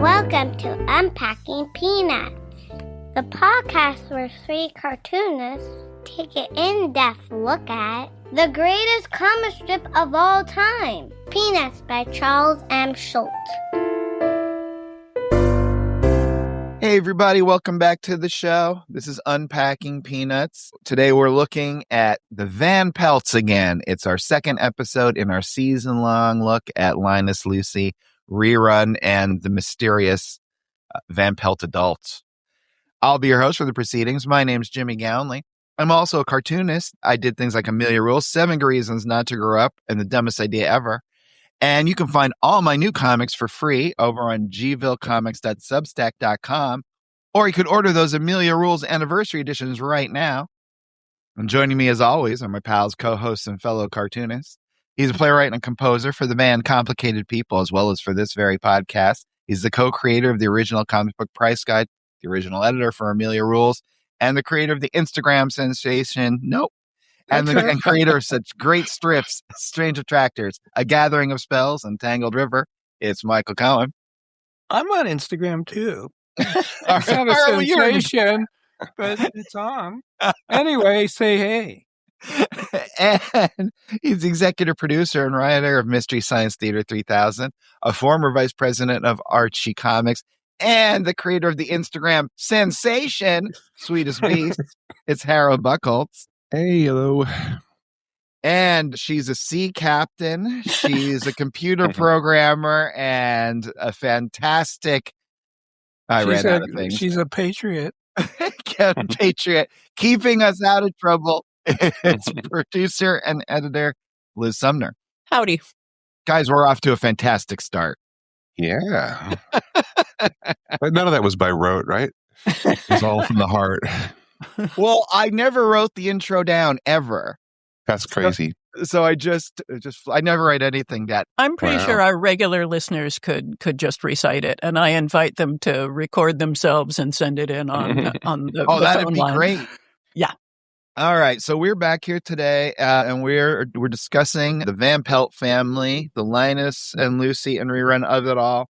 Welcome to Unpacking Peanuts, the podcast where three cartoonists take an in-depth look at the greatest comic strip of all time, Peanuts by Charles M. Schulz. Hey everybody, welcome back to the show. This is Unpacking Peanuts. Today we're looking at the Van Pelts again. It's our second episode in our season-long look at Linus, Lucy, Rerun, and the mysterious Van Pelt adults. I'll be your host for the proceedings. My name's Jimmy Gownley. I'm also a cartoonist. I did things like A Million Rules, 7 Reasons Not to Grow Up, and The Dumbest Idea Ever. And you can find all my new comics for free over on gvillecomics.substack.com, or you could order those Amelia Rules anniversary editions right now. And joining me as always are my pals, co-hosts, and fellow cartoonists. He's a playwright and composer for the band Complicated People, as well as for this very podcast. He's the co-creator of the original comic book price guide, the original editor for Amelia Rules, and the creator of the Instagram sensation, and creator of such great strips, Strange Attractors, A Gathering of Spells, and Tangled River. It's Michael Cohen. I'm on Instagram, too. It's not a sensation, but it's on. Anyway, say hey. And he's executive producer and writer of Mystery Science Theater 3000, a former vice president of Archie Comics, and the creator of the Instagram sensation, Sweetest Beast. It's Harold Buchholz. Hey, hello. And she's a sea captain. She's a computer programmer and a fantastic... She's a patriot. Patriot. Keeping us out of trouble. It's producer and editor Liz Sumner. Howdy. Guys, we're off to a fantastic start. Yeah. But none of that was by rote, right? It was all from the heart. Well, I never wrote the intro down ever. That's crazy. So I I never write anything down. I'm pretty sure our regular listeners could just recite it, and I invite them to record themselves and send it in on the that'd phone be line. Great. Yeah. All right, so we're back here today, and we're discussing the Van Pelt family, the Linus and Lucy and rerun of it all.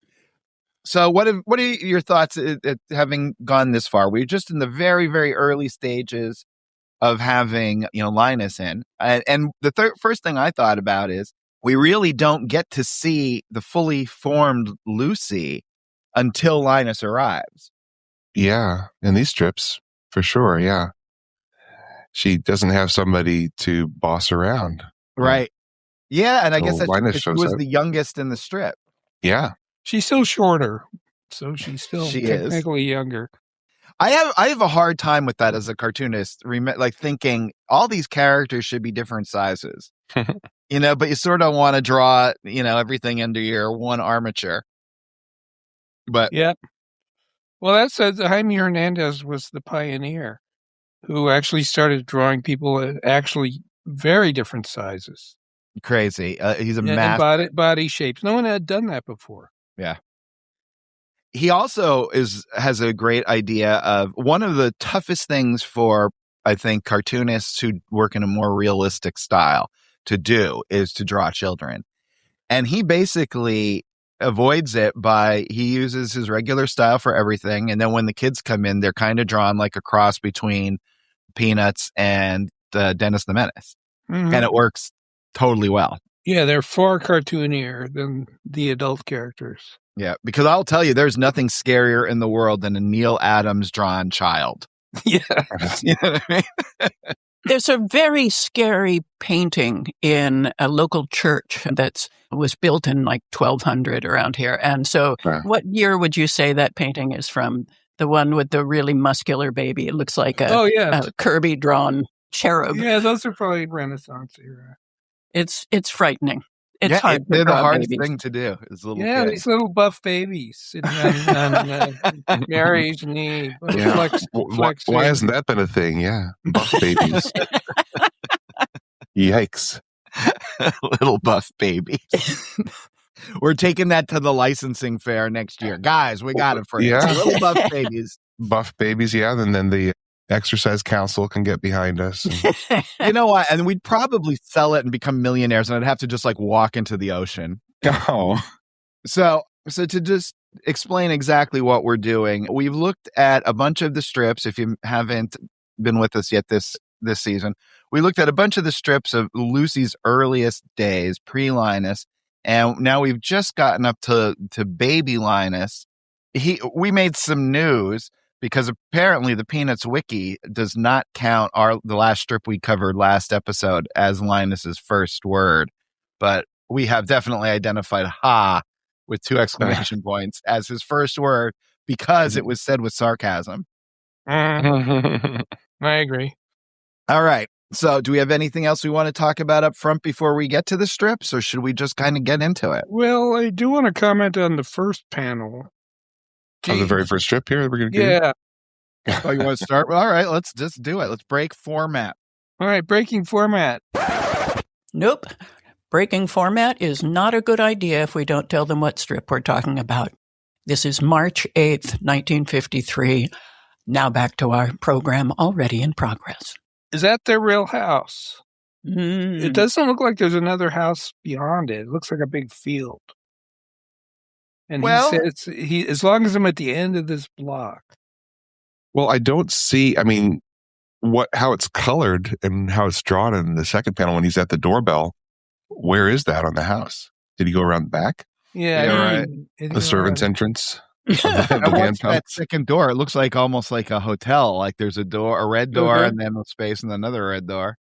So what are your thoughts at having gone this far? We're just in the very, very early stages of having Linus in, and the first thing I thought about is we really don't get to see the fully formed Lucy until Linus arrives. Yeah, in these strips, for sure, yeah. She doesn't have somebody to boss around. Right. Yeah, and I guess that's Linus because she was the youngest in the strip. Yeah. She's still shorter, so she's still technically younger. I have a hard time with that as a cartoonist, like thinking all these characters should be different sizes, but you sort of want to draw, everything under your one armature. But yeah. Well, that said, Jaime Hernandez was the pioneer who actually started drawing people at actually very different sizes. Crazy. He's a master. Body shapes. No one had done that before. Yeah. He also has a great idea of one of the toughest things for, I think, cartoonists who work in a more realistic style to do is to draw children. And he basically avoids it he uses his regular style for everything. And then when the kids come in, they're kind of drawn like a cross between Peanuts and Dennis the Menace. Mm-hmm. And it works totally well. Yeah, they're far cartoonier than the adult characters. Yeah, because I'll tell you, there's nothing scarier in the world than a Neil Adams drawn child. Yeah. You know what I mean? There's a very scary painting in a local church that was built in like 1200 around here. And so what year would you say that painting is from? The one with the really muscular baby. It looks like a Kirby drawn cherub. Yeah, those are probably Renaissance era. It's frightening. It's hard. They're the hardest thing to do. Is little kids. These little buff babies sitting on Mary's knee. Yeah. Why hasn't that been a thing? Yeah, buff babies. Yikes! Little buff babies. We're taking that to the licensing fair next year, guys. We got it for you. Yeah. Little buff babies. Buff babies, yeah. And then the Exercise Council can get behind us. You know what? And we'd probably sell it and become millionaires, and I'd have to just like walk into the ocean. Oh. So to just explain exactly what we're doing. We've looked at a bunch of the strips. If you haven't been with us yet this season, we looked at a bunch of the strips of Lucy's earliest days, pre-Linus, and now we've just gotten up to baby Linus. We made some news because apparently the Peanuts wiki does not count the last strip we covered last episode as Linus's first word, but we have definitely identified "ha" with 2 exclamation points as his first word because it was said with sarcasm. I agree. All right. So do we have anything else we want to talk about up front before we get to the strips, or should we just kind of get into it? Well, I do want to comment on the first panel. On the very first strip here we're going to do? Yeah. Oh, you want to start? All right, let's just do it. Let's break format. All right, breaking format. Nope. Breaking format is not a good idea if we don't tell them what strip we're talking about. This is March 8th, 1953. Now back to our program already in progress. Is that their real house? It doesn't look like there's another house beyond it. It looks like a big field. And he says, as long as I'm at the end of this block. Well, I don't see, how it's colored and how it's drawn in the second panel when he's at the doorbell. Where is that on the house? Did he go around the back? Yeah, right. The servant's entrance? That second door, it looks like almost like a hotel. Like there's a red door, and then a space, and another red door.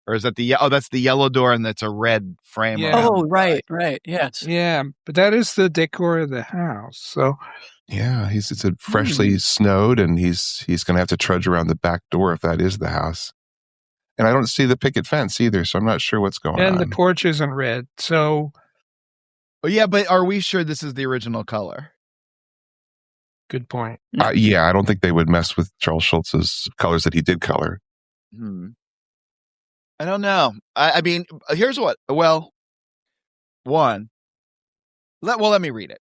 Or is that that's the yellow door, and that's a red frame. Yeah. Oh, right, yes. Yeah, but that is the decor of the house. So yeah, it's freshly snowed, and he's going to have to trudge around the back door if that is the house. And I don't see the picket fence either, so I'm not sure what's going on. And the porch isn't red, so. Oh, yeah, but are we sure this is the original color? Good point. Yeah, I don't think they would mess with Charles Schultz's colors that he did color. I don't know. I mean, here's what. Well, let me read it.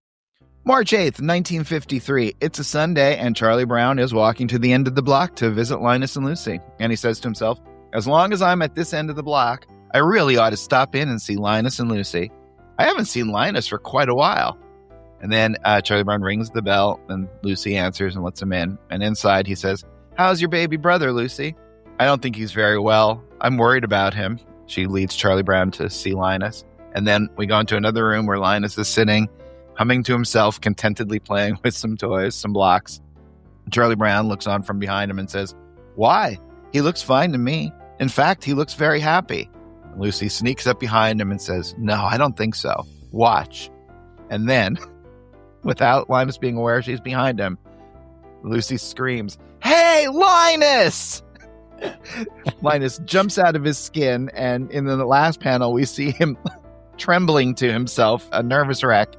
March 8th, 1953. It's a Sunday, and Charlie Brown is walking to the end of the block to visit Linus and Lucy. And he says to himself, as long as I'm at this end of the block, I really ought to stop in and see Linus and Lucy. I haven't seen Linus for quite a while. And then Charlie Brown rings the bell, and Lucy answers and lets him in. And inside he says, how's your baby brother, Lucy? I don't think he's very well. I'm worried about him. She leads Charlie Brown to see Linus. And then we go into another room where Linus is sitting, humming to himself, contentedly playing with some toys, some blocks. Charlie Brown looks on from behind him and says, why? He looks fine to me. In fact, he looks very happy. Lucy sneaks up behind him and says, no, I don't think so. Watch. And then, without Linus being aware she's behind him, Lucy screams, hey, Linus! Linus jumps out of his skin, and in the last panel, we see him trembling to himself, a nervous wreck.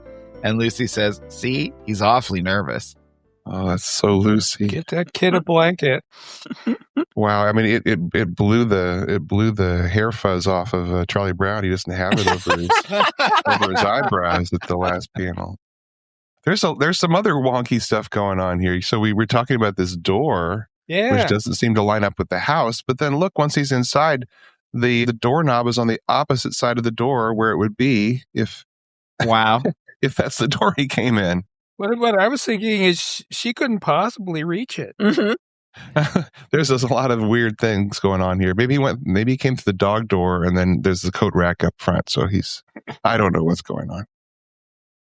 And Lucy says, see, he's awfully nervous. Oh, that's so Lucy. Get that kid a blanket. Wow, I mean, it blew the hair fuzz off of Charlie Brown. He doesn't have it over his eyebrows at the last panel. There's some other wonky stuff going on here. So we were talking about this door, which doesn't seem to line up with the house. But then look, once he's inside, the doorknob is on the opposite side of the door where it would be if that's the door he came in. What I was thinking is she couldn't possibly reach it. There's a lot of weird things going on here. Maybe he came to the dog door, and then there's the coat rack up front. So I don't know what's going on.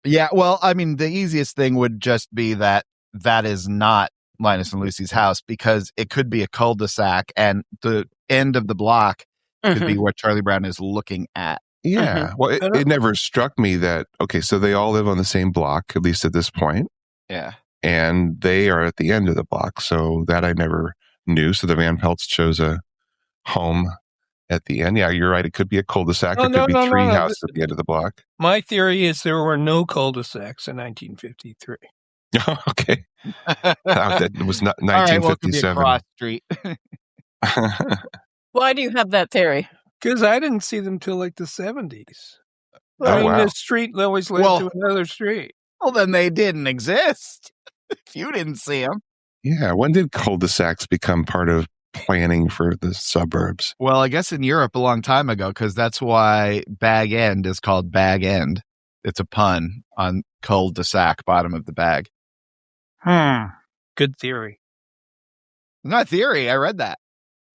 Yeah, well, I mean, the easiest thing would just be that is not Linus and Lucy's house, because it could be a cul-de-sac, and the end of the block could be what Charlie Brown is looking at. Yeah. Well, it never struck me that, okay, so they all live on the same block, at least at this point. Yeah. And they are at the end of the block. So that I never knew. So the Van Pelts chose a home at the end. Yeah, you're right. It could be a cul-de-sac. It could be three houses at the end of the block. My theory is there were no cul-de-sacs in 1953. Okay. That was not 1957. All right, well, it could be a cross street. Why do you have that theory? Because I didn't see them till like the 70s. The street always led to another street. Well, then they didn't exist if you didn't see them. Yeah, when did cul-de-sacs become part of planning for the suburbs? Well, I guess in Europe a long time ago, because that's why Bag End is called Bag End. It's a pun on cul-de-sac, bottom of the bag. Good theory. Not theory. I read that.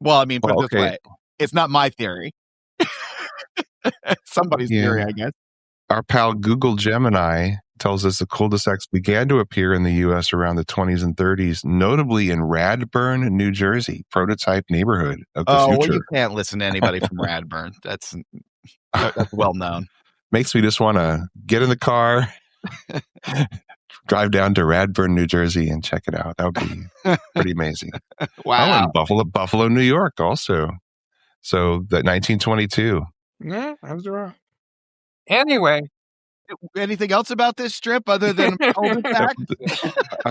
Well, I mean, put it this way. It's not my theory. Somebody's theory, I guess. Our pal Google Gemini tells us the cul-de-sacs began to appear in the U.S. around the 20s and 30s, notably in Radburn, New Jersey, prototype neighborhood of the future. Well, you can't listen to anybody from Radburn. That's well known. Makes me just want to get in the car, drive down to Radburn, New Jersey, and check it out. That would be pretty amazing. Wow. Oh, and Buffalo, New York also. So that 1922. Yeah, I was wrong. Anyway. Anything else about this strip other than cul-de-sac?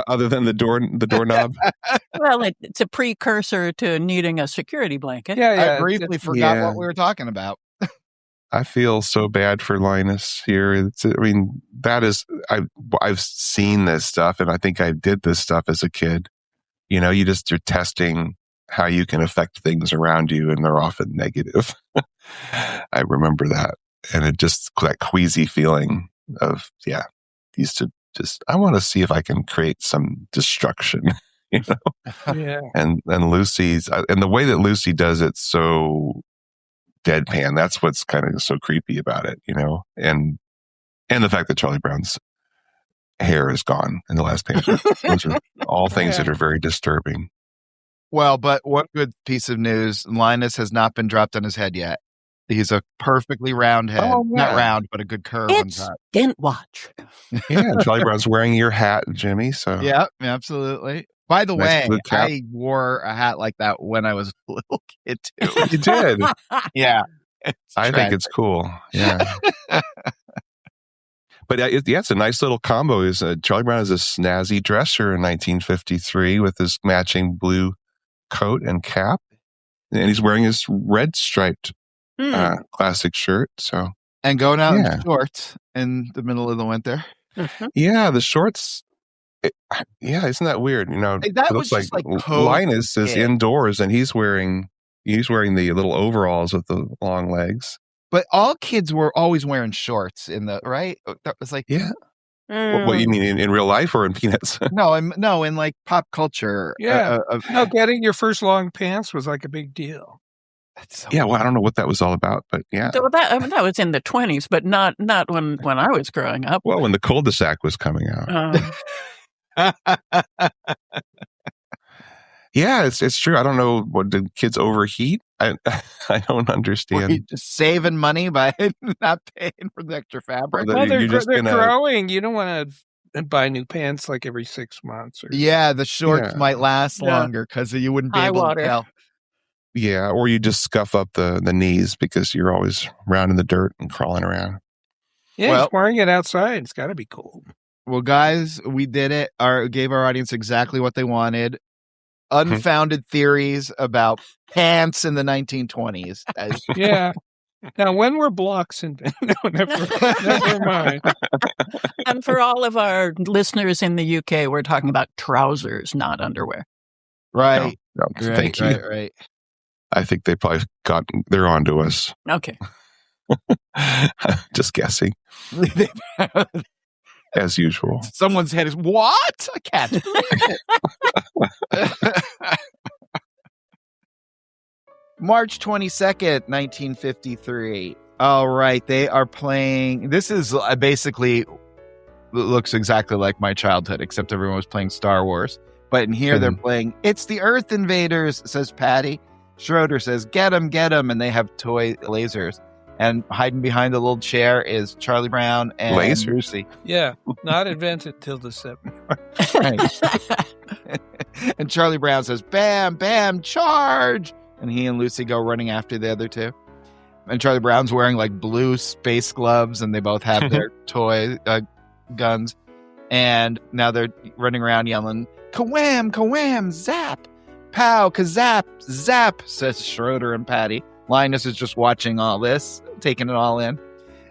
Other than the doorknob? Well, it's a precursor to needing a security blanket. Yeah. I briefly forgot what we were talking about. I feel so bad for Linus here. I've seen this stuff, and I think I did this stuff as a kid. You know, you're testing how you can affect things around you, and they're often negative. I remember that. And it just, that queasy feeling of, used to I want to see if I can create some destruction, you know? Yeah. And Lucy's, and the way that Lucy does it so deadpan, that's what's kind of so creepy about it, you know? And the fact that Charlie Brown's hair is gone in the last page. Those are all things that are very disturbing. Well, but one good piece of news, Linus has not been dropped on his head yet. He's a perfectly round head. Oh, yeah. Not round, but a good curve on top. Didn't watch. Yeah, Charlie Brown's wearing your hat, Jimmy. So yeah, absolutely. By the way, I wore a hat like that when I was a little kid, too. You did? Yeah. I think it's cool. Yeah. But it's a nice little combo. Charlie Brown is a snazzy dresser in 1953 with his matching blue coat and cap. And he's wearing his red striped classic shirt. So and going out in shorts in the middle of the winter. Mm-hmm. Yeah, the shorts. Isn't that weird? You know, that looks like Linus is indoors and he's wearing the little overalls with the long legs. But all kids were always wearing shorts right? That was like What you mean in real life or in Peanuts? No, in like pop culture. Yeah, getting your first long pants was like a big deal. Well, I don't know what that was all about, but yeah. So that was in the 20s, but not when I was growing up. Well, when the cul-de-sac was coming out. Yeah, it's true. I don't know. What did kids overheat? I don't understand. Were you just saving money by not paying for the extra fabric? Well, they're growing. You don't want to buy new pants like every 6 months. The shorts might last longer because you wouldn't be able to tell. Yeah, or you just scuff up the knees because you're always around in the dirt and crawling around. Yeah, he's wearing it outside. It's got to be cold. Well, guys, we did it. Gave our audience exactly what they wanted. Unfounded theories about pants in the 1920s. Yeah. Now, when were blocks invented? No, never mind. And for all of our listeners in the UK, we're talking about trousers, not underwear. Right. No, thank you. Right. I think they probably they're on to us. Okay. Just guessing. As usual. Someone's head is, what? I can't. March 22nd, 1953. All right. They are playing. This is basically looks exactly like my childhood, except everyone was playing Star Wars. But in here, they're playing It's the Earth Invaders, says Patty. Schroeder says, get 'em. And they have toy lasers. And hiding behind the little chair is Charlie Brown and lasers. Lucy. Yeah, not invented till the 70s. Right. And Charlie Brown says, bam, bam, charge. And he and Lucy go running after the other two. And Charlie Brown's wearing like blue space gloves, and they both have their toy guns. And now they're running around yelling, Kawam, Kawam, zap, pow, kazap, zap, says Schroeder and Patty. Linus is just watching all this, taking it all in.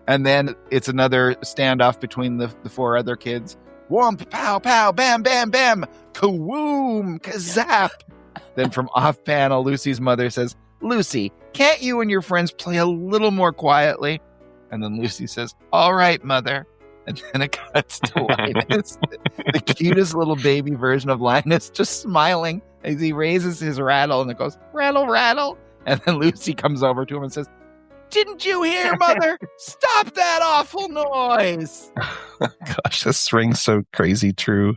And then it's another standoff between the four other kids. Whomp, pow, pow, bam, bam, bam, kawoom, kazap. Then from off panel, Lucy's mother says, Lucy, can't you and your friends play a little more quietly? And then Lucy says, all right, mother. And then it cuts to Linus, the cutest little baby version of Linus, just smiling as he raises his rattle, and it goes, rattle, rattle. And then Lucy comes over to him and says, didn't you hear, Mother? Stop that awful noise. Gosh, this rings so crazy true.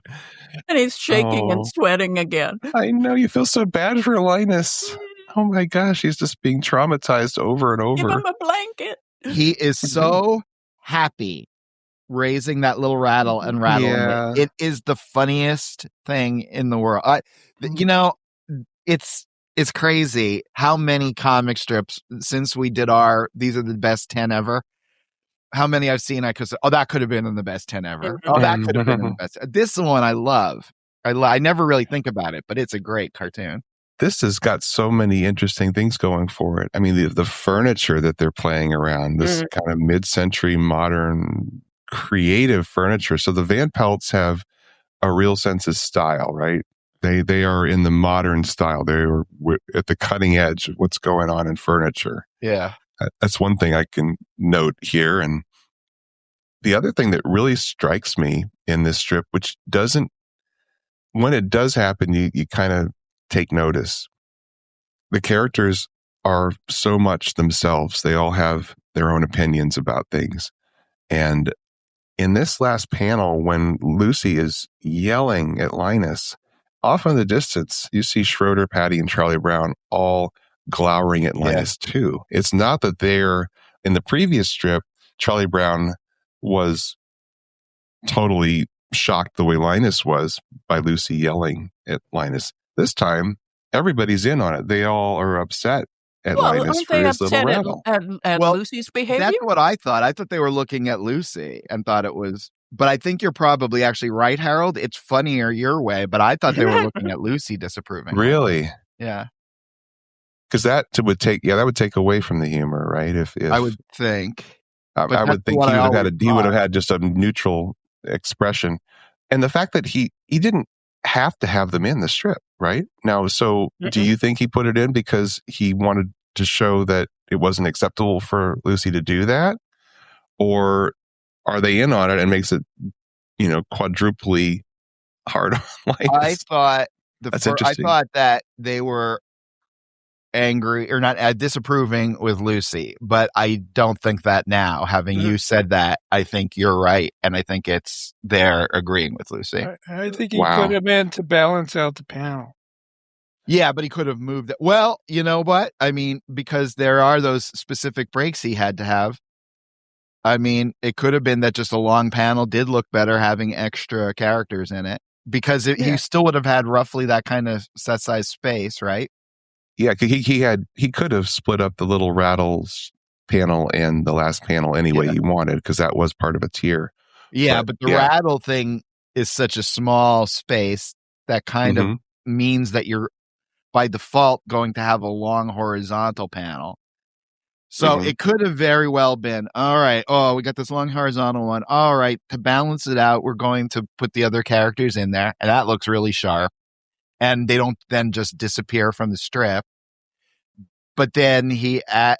And he's shaking and sweating again. I know, you feel so bad for Linus. Oh my gosh, he's just being traumatized over and over. Give him a blanket. He is so happy raising that little rattle and rattling it. It is the funniest thing in the world. It's crazy how many comic strips since we did these are the best 10 ever. How many I've seen, I could say, that could have been in the best 10 ever. Oh, that could have been in the best. This one I love. I never really think about it, but it's a great cartoon. This has got so many interesting things going for it. I mean, the furniture that they're playing around, this kind of mid-century modern creative furniture. So the Van Pelts have a real sense of style, right? They are in the modern style. They are at the cutting edge of what's going on in furniture. Yeah. That's one thing I can note here. And the other thing that really strikes me in this strip, which when it does happen, you kind of take notice. The characters are so much themselves. They all have their own opinions about things. And in this last panel, when Lucy is yelling at Linus, off in the distance, you see Schroeder, Patty, and Charlie Brown all glowering at Linus too. It's not that they're in the previous strip, Charlie Brown was totally shocked the way Linus was by Lucy yelling at Linus. This time, everybody's in on it. They all are upset at Linus for his little rattle. At Lucy's behavior? That's what I thought. I thought they were looking at Lucy and thought it was. But I think you're probably actually right, Harold. It's funnier your way, but I thought they were looking at Lucy disapproving. Really? Yeah. Because that would take away from the humor, right? If I would think. I would think he would have had just a neutral expression. And the fact that he didn't have to have them in the strip, right? Now, so do you think he put it in because he wanted to show that it wasn't acceptable for Lucy to do that? Or are they in on it and makes it, quadruply hard on Linus? I thought that they were angry or not disapproving with Lucy, but I don't think that now. Having you said that, I think you're right, and I think they're agreeing with Lucy. I think he put him in to balance out the panel. Yeah, but he could have moved it. Well, you know what? I mean, because there are those specific breaks he had to have. I mean, it could have been that just a long panel did look better having extra characters in it, because he still would have had roughly that kind of set size space, right? Yeah, he could have split up the little rattles panel and the last panel any way he wanted, because that was part of a tier. Yeah, but the rattle thing is such a small space that kind of means that you're by default going to have a long horizontal panel. So it could have very well been, all right, we got this long horizontal one. All right, to balance it out, we're going to put the other characters in there, and that looks really sharp. And they don't then just disappear from the strip. But then I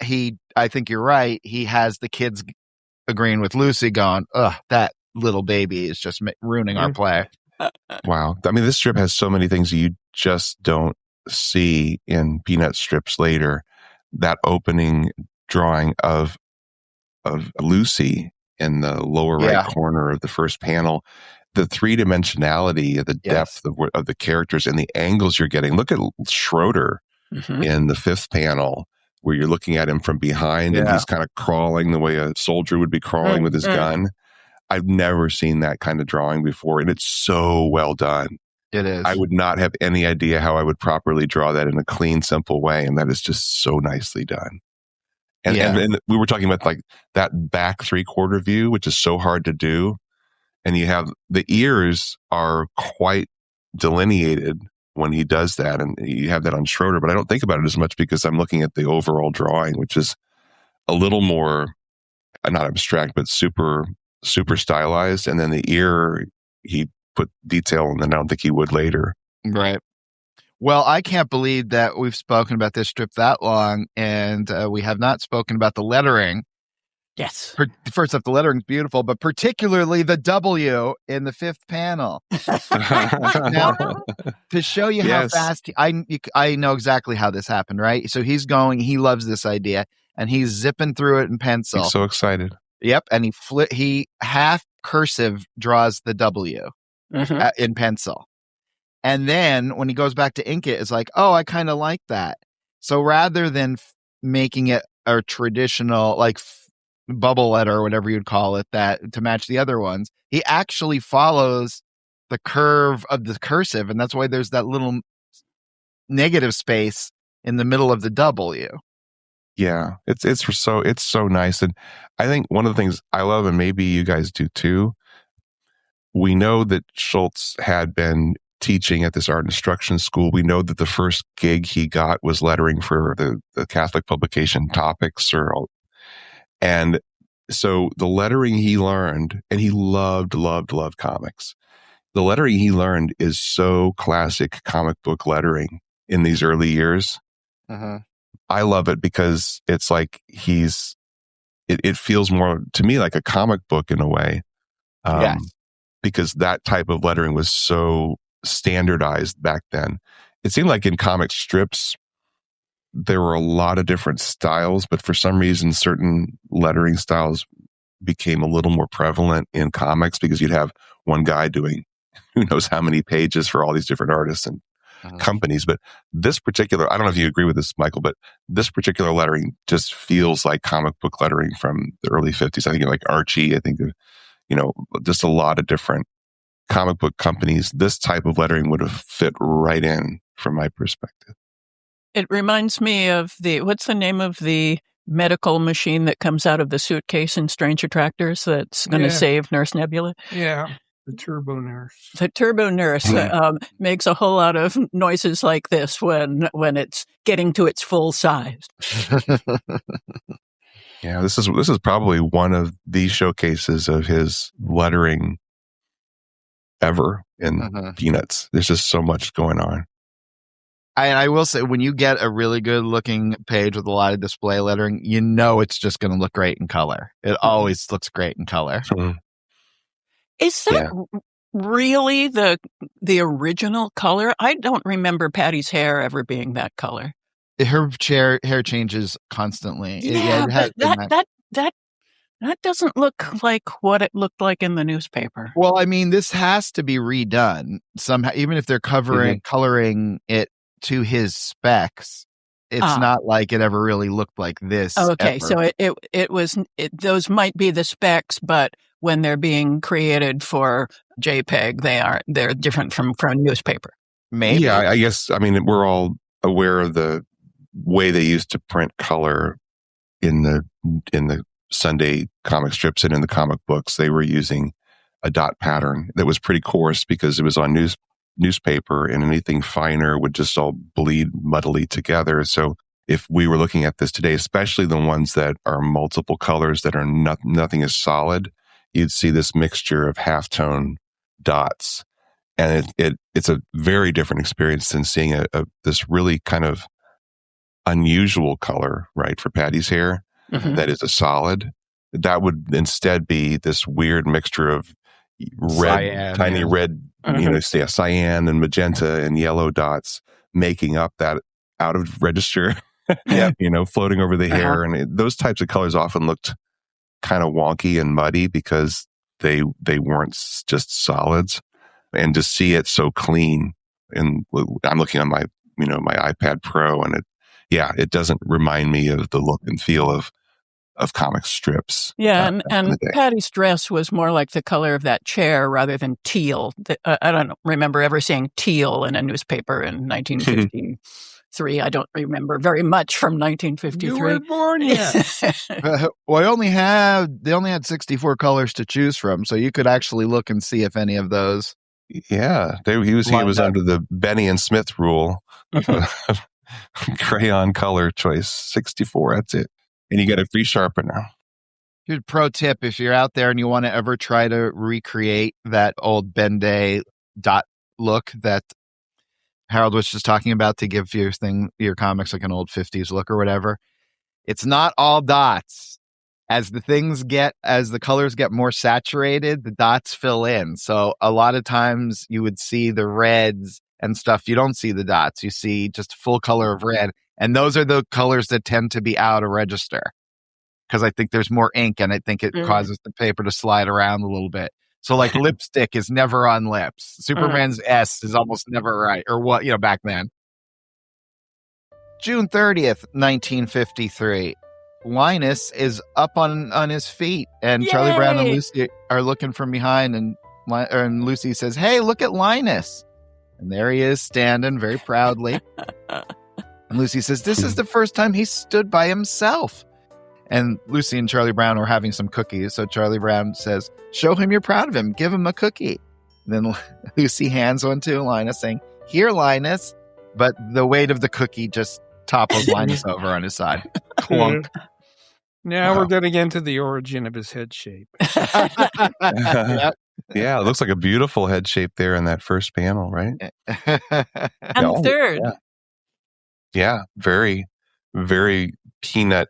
think you're right, he has the kids agreeing with Lucy going, that little baby is just ruining our play. Wow. I mean, this strip has so many things you just don't see in Peanut strips later. That opening drawing of Lucy in the lower right corner of the first panel, the three-dimensionality, the depth of the characters and the angles you're getting. Look at Schroeder in the fifth panel, where you're looking at him from behind and he's kind of crawling the way a soldier would be crawling with his gun. I've never seen that kind of drawing before, and it's so well done. It is. I would not have any idea how I would properly draw that in a clean, simple way, and that is just so nicely done. And we were talking about like that back three-quarter view, which is so hard to do. And you have the ears are quite delineated when he does that. And you have that on Schroeder, but I don't think about it as much because I'm looking at the overall drawing, which is a little more, not abstract, but super, super stylized. And then the ear, he put detail in, and I don't think he would later. Right. Well, I can't believe that we've spoken about this strip that long, and we have not spoken about the lettering. Yes. First off, the lettering's beautiful, but particularly the W in the 5th panel. Now, to show you how fast, I know exactly how this happened, right? So he loves this idea, and he's zipping through it in pencil. He's so excited. Yep, and he half cursive draws the W in pencil. And then when he goes back to ink it, it's like, oh, I kind of like that. So rather than making it a traditional like bubble letter or whatever you'd call it that to match the other ones, he actually follows the curve of the cursive, and that's why there's that little negative space in the middle of the W. Yeah, it's so nice. And I think one of the things I love, and maybe you guys do too, we know that Schultz had been teaching at this art instruction school. We know that the first gig he got was lettering for the Catholic publication Topics, and so the lettering he learned, and he loved comics. The lettering he learned is so classic comic book lettering in these early years. I love it because it's like it feels more to me like a comic book in a way. Because that type of lettering was so standardized back then. It seemed like in comic strips, there were a lot of different styles, but for some reason, certain lettering styles became a little more prevalent in comics because you'd have one guy doing who knows how many pages for all these different artists and companies. But this particular, I don't know if you agree with this, Michael, but this particular lettering just feels like comic book lettering from the early 50s. I think like Archie, I think, just a lot of different comic book companies. This type of lettering would have fit right in from my perspective. It reminds me of what's the name of the medical machine that comes out of the suitcase in Strange Attractors that's going to save Nurse Nebula? Yeah. The Turbo Nurse. The Turbo Nurse makes a whole lot of noises like this when it's getting to its full size. Yeah, this is probably one of the showcases of his lettering ever in Peanuts. There's just so much going on. I will say, when you get a really good looking page with a lot of display lettering, it's just going to look great in color. It always looks great in color. Is that really the original color? I don't remember Patty's hair ever being that color. Her hair changes constantly. Yeah, that doesn't look like what it looked like in the newspaper. Well, I mean, this has to be redone somehow, even if they're coloring it to his specs. It's not like it ever really looked like this. Okay, so it was those might be the specs, but when they're being created for JPEG, they're different from newspaper. Maybe. Yeah, I guess. I mean, we're all aware of the way they used to print color in the Sunday comic strips and in the comic books. They were using a dot pattern that was pretty coarse because it was on newspaper, and anything finer would just all bleed muddily together. So if we were looking at this today, especially the ones that are multiple colors that are nothing is solid, you'd see this mixture of halftone dots, and it's a very different experience than seeing this really kind of unusual color, right, for Patty's hair that is a solid. That would instead be this weird mixture of red, cyan, red, cyan and magenta and yellow dots making up that out of register, floating over the hair. And those types of colors often looked kind of wonky and muddy because they weren't just solids. And to see it so clean, and I'm looking on my iPad Pro, and it doesn't remind me of the look and feel of comic strips. Yeah, and Patty's dress was more like the color of that chair rather than teal. I don't remember ever seeing teal in a newspaper in 1953. I don't remember very much from 1953. You weren't born yet. Well, they only had 64 colors to choose from, so you could actually look and see if any of those. Yeah, he was under the Benny and Smith rule. Crayon color choice 64. That's it. And you get a free sharpener. Here's a pro tip: if you're out there and you want to ever try to recreate that old Ben-Day dot look that Harold was just talking about to give your comics like an old 50s look or whatever, it's not all dots. as the colors get more saturated, the dots fill in. So a lot of times you would see the reds and stuff. You don't see the dots. You see just full color of red. And those are the colors that tend to be out of register because I think there's more ink and I think it causes the paper to slide around a little bit. So like lipstick is never on lips. Superman's S is almost never right. Or what, back then. June 30th, 1953. Linus is up on his feet, and Yay! Charlie Brown and Lucy are looking from behind, and Lucy says, "Hey, look at Linus." And there he is, standing very proudly. And Lucy says, "This is the first time he stood by himself." And Lucy and Charlie Brown were having some cookies, so Charlie Brown says, "Show him you're proud of him. Give him a cookie." And then Lucy hands one to Linus, saying, "Here, Linus." But the weight of the cookie just topples Linus over on his side. Clunk. Now we're getting into the origin of his head shape. Yep. Yeah, it looks like a beautiful head shape there in that first panel, right? And third. Yeah, very, very peanut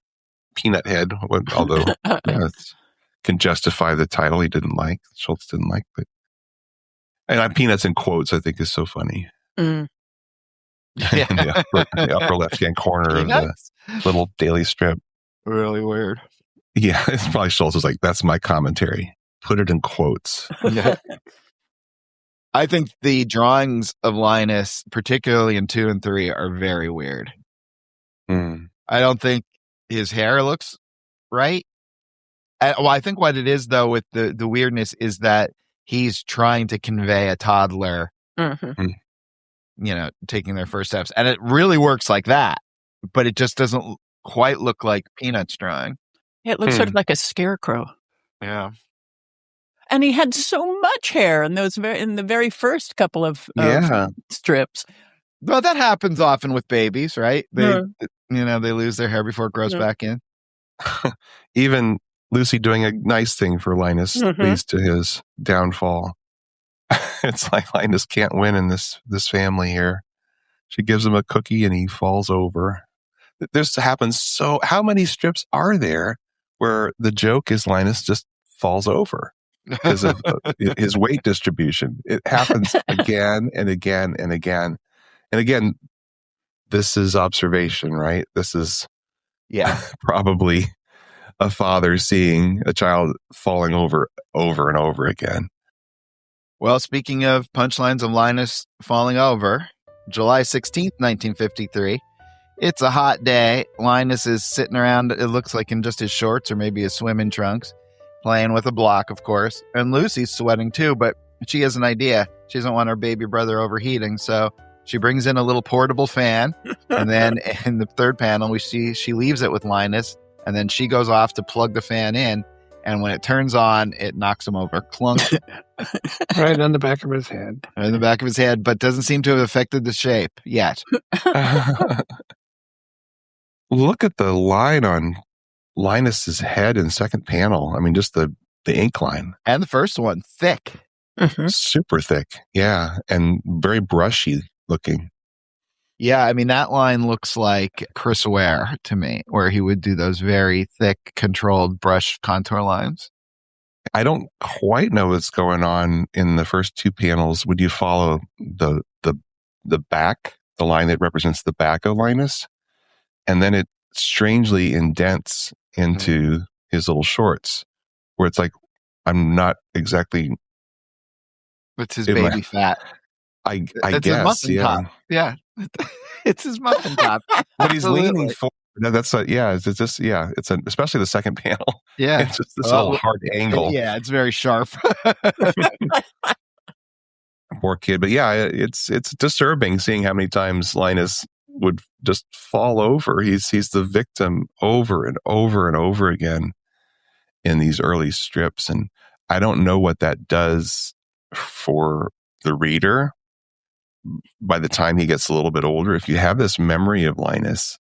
head, although it can justify the title he didn't like, Schultz didn't like. But and peanuts in quotes, I think, is so funny. Mm. In the upper left-hand corner of the little daily strip. Really weird. Yeah, it's probably Schultz was like, "That's my commentary. Put it in quotes." Yeah. I think the drawings of Linus, particularly in 2 and 3, are very weird. Mm. I don't think his hair looks right. I think what it is, though, with the weirdness is that he's trying to convey a toddler, taking their first steps. And it really works like that, but it just doesn't quite look like Peanuts drawing. It looks sort of like a scarecrow. Yeah. And he had so much hair in the very first couple of strips. Well, that happens often with babies, right? They lose their hair before it grows back in. Even Lucy doing a nice thing for Linus leads to his downfall. It's like Linus can't win in this family here. She gives him a cookie and he falls over. This happens how many strips are there where the joke is Linus just falls over because of his weight distribution? It happens again and again and again. And again, this is observation, right? This is probably a father seeing a child falling over and over again. Well, speaking of punchlines of Linus falling over, July 16th, 1953. It's a hot day. Linus is sitting around, it looks like in just his shorts or maybe his swimming trunks, playing with a block, of course. And Lucy's sweating too, but she has an idea. She doesn't want her baby brother overheating, so she brings in a little portable fan. And then in the third panel, we see she leaves it with Linus, and then she goes off to plug the fan in. And when it turns on, it knocks him over. Clunk. Right on the back of his head. Right in the back of his head, but doesn't seem to have affected the shape yet. Look at the line on Linus's head in second panel. I mean, just the ink line. And the first one, thick. Super thick. Yeah. And very brushy looking. Yeah, I mean, that line looks like Chris Ware to me, where he would do those very thick, controlled brush contour lines. I don't quite know what's going on in the first two panels. Would you follow the back, the line that represents the back of Linus? And then it strangely indents into his little shorts, where it's like, I'm not exactly... It's his baby fat. I it's guess, his muffin top. Yeah. It's his muffin top. But he's leaning forward. No, that's it's just it's especially the second panel. Yeah. It's just this little hard angle. Yeah, it's very sharp. Poor kid. But yeah, it's disturbing seeing how many times Linus would just fall over. He's the victim over and over and over again in these early strips. And I don't know what that does for the reader by the time he gets a little bit older. If you have this memory of Linus,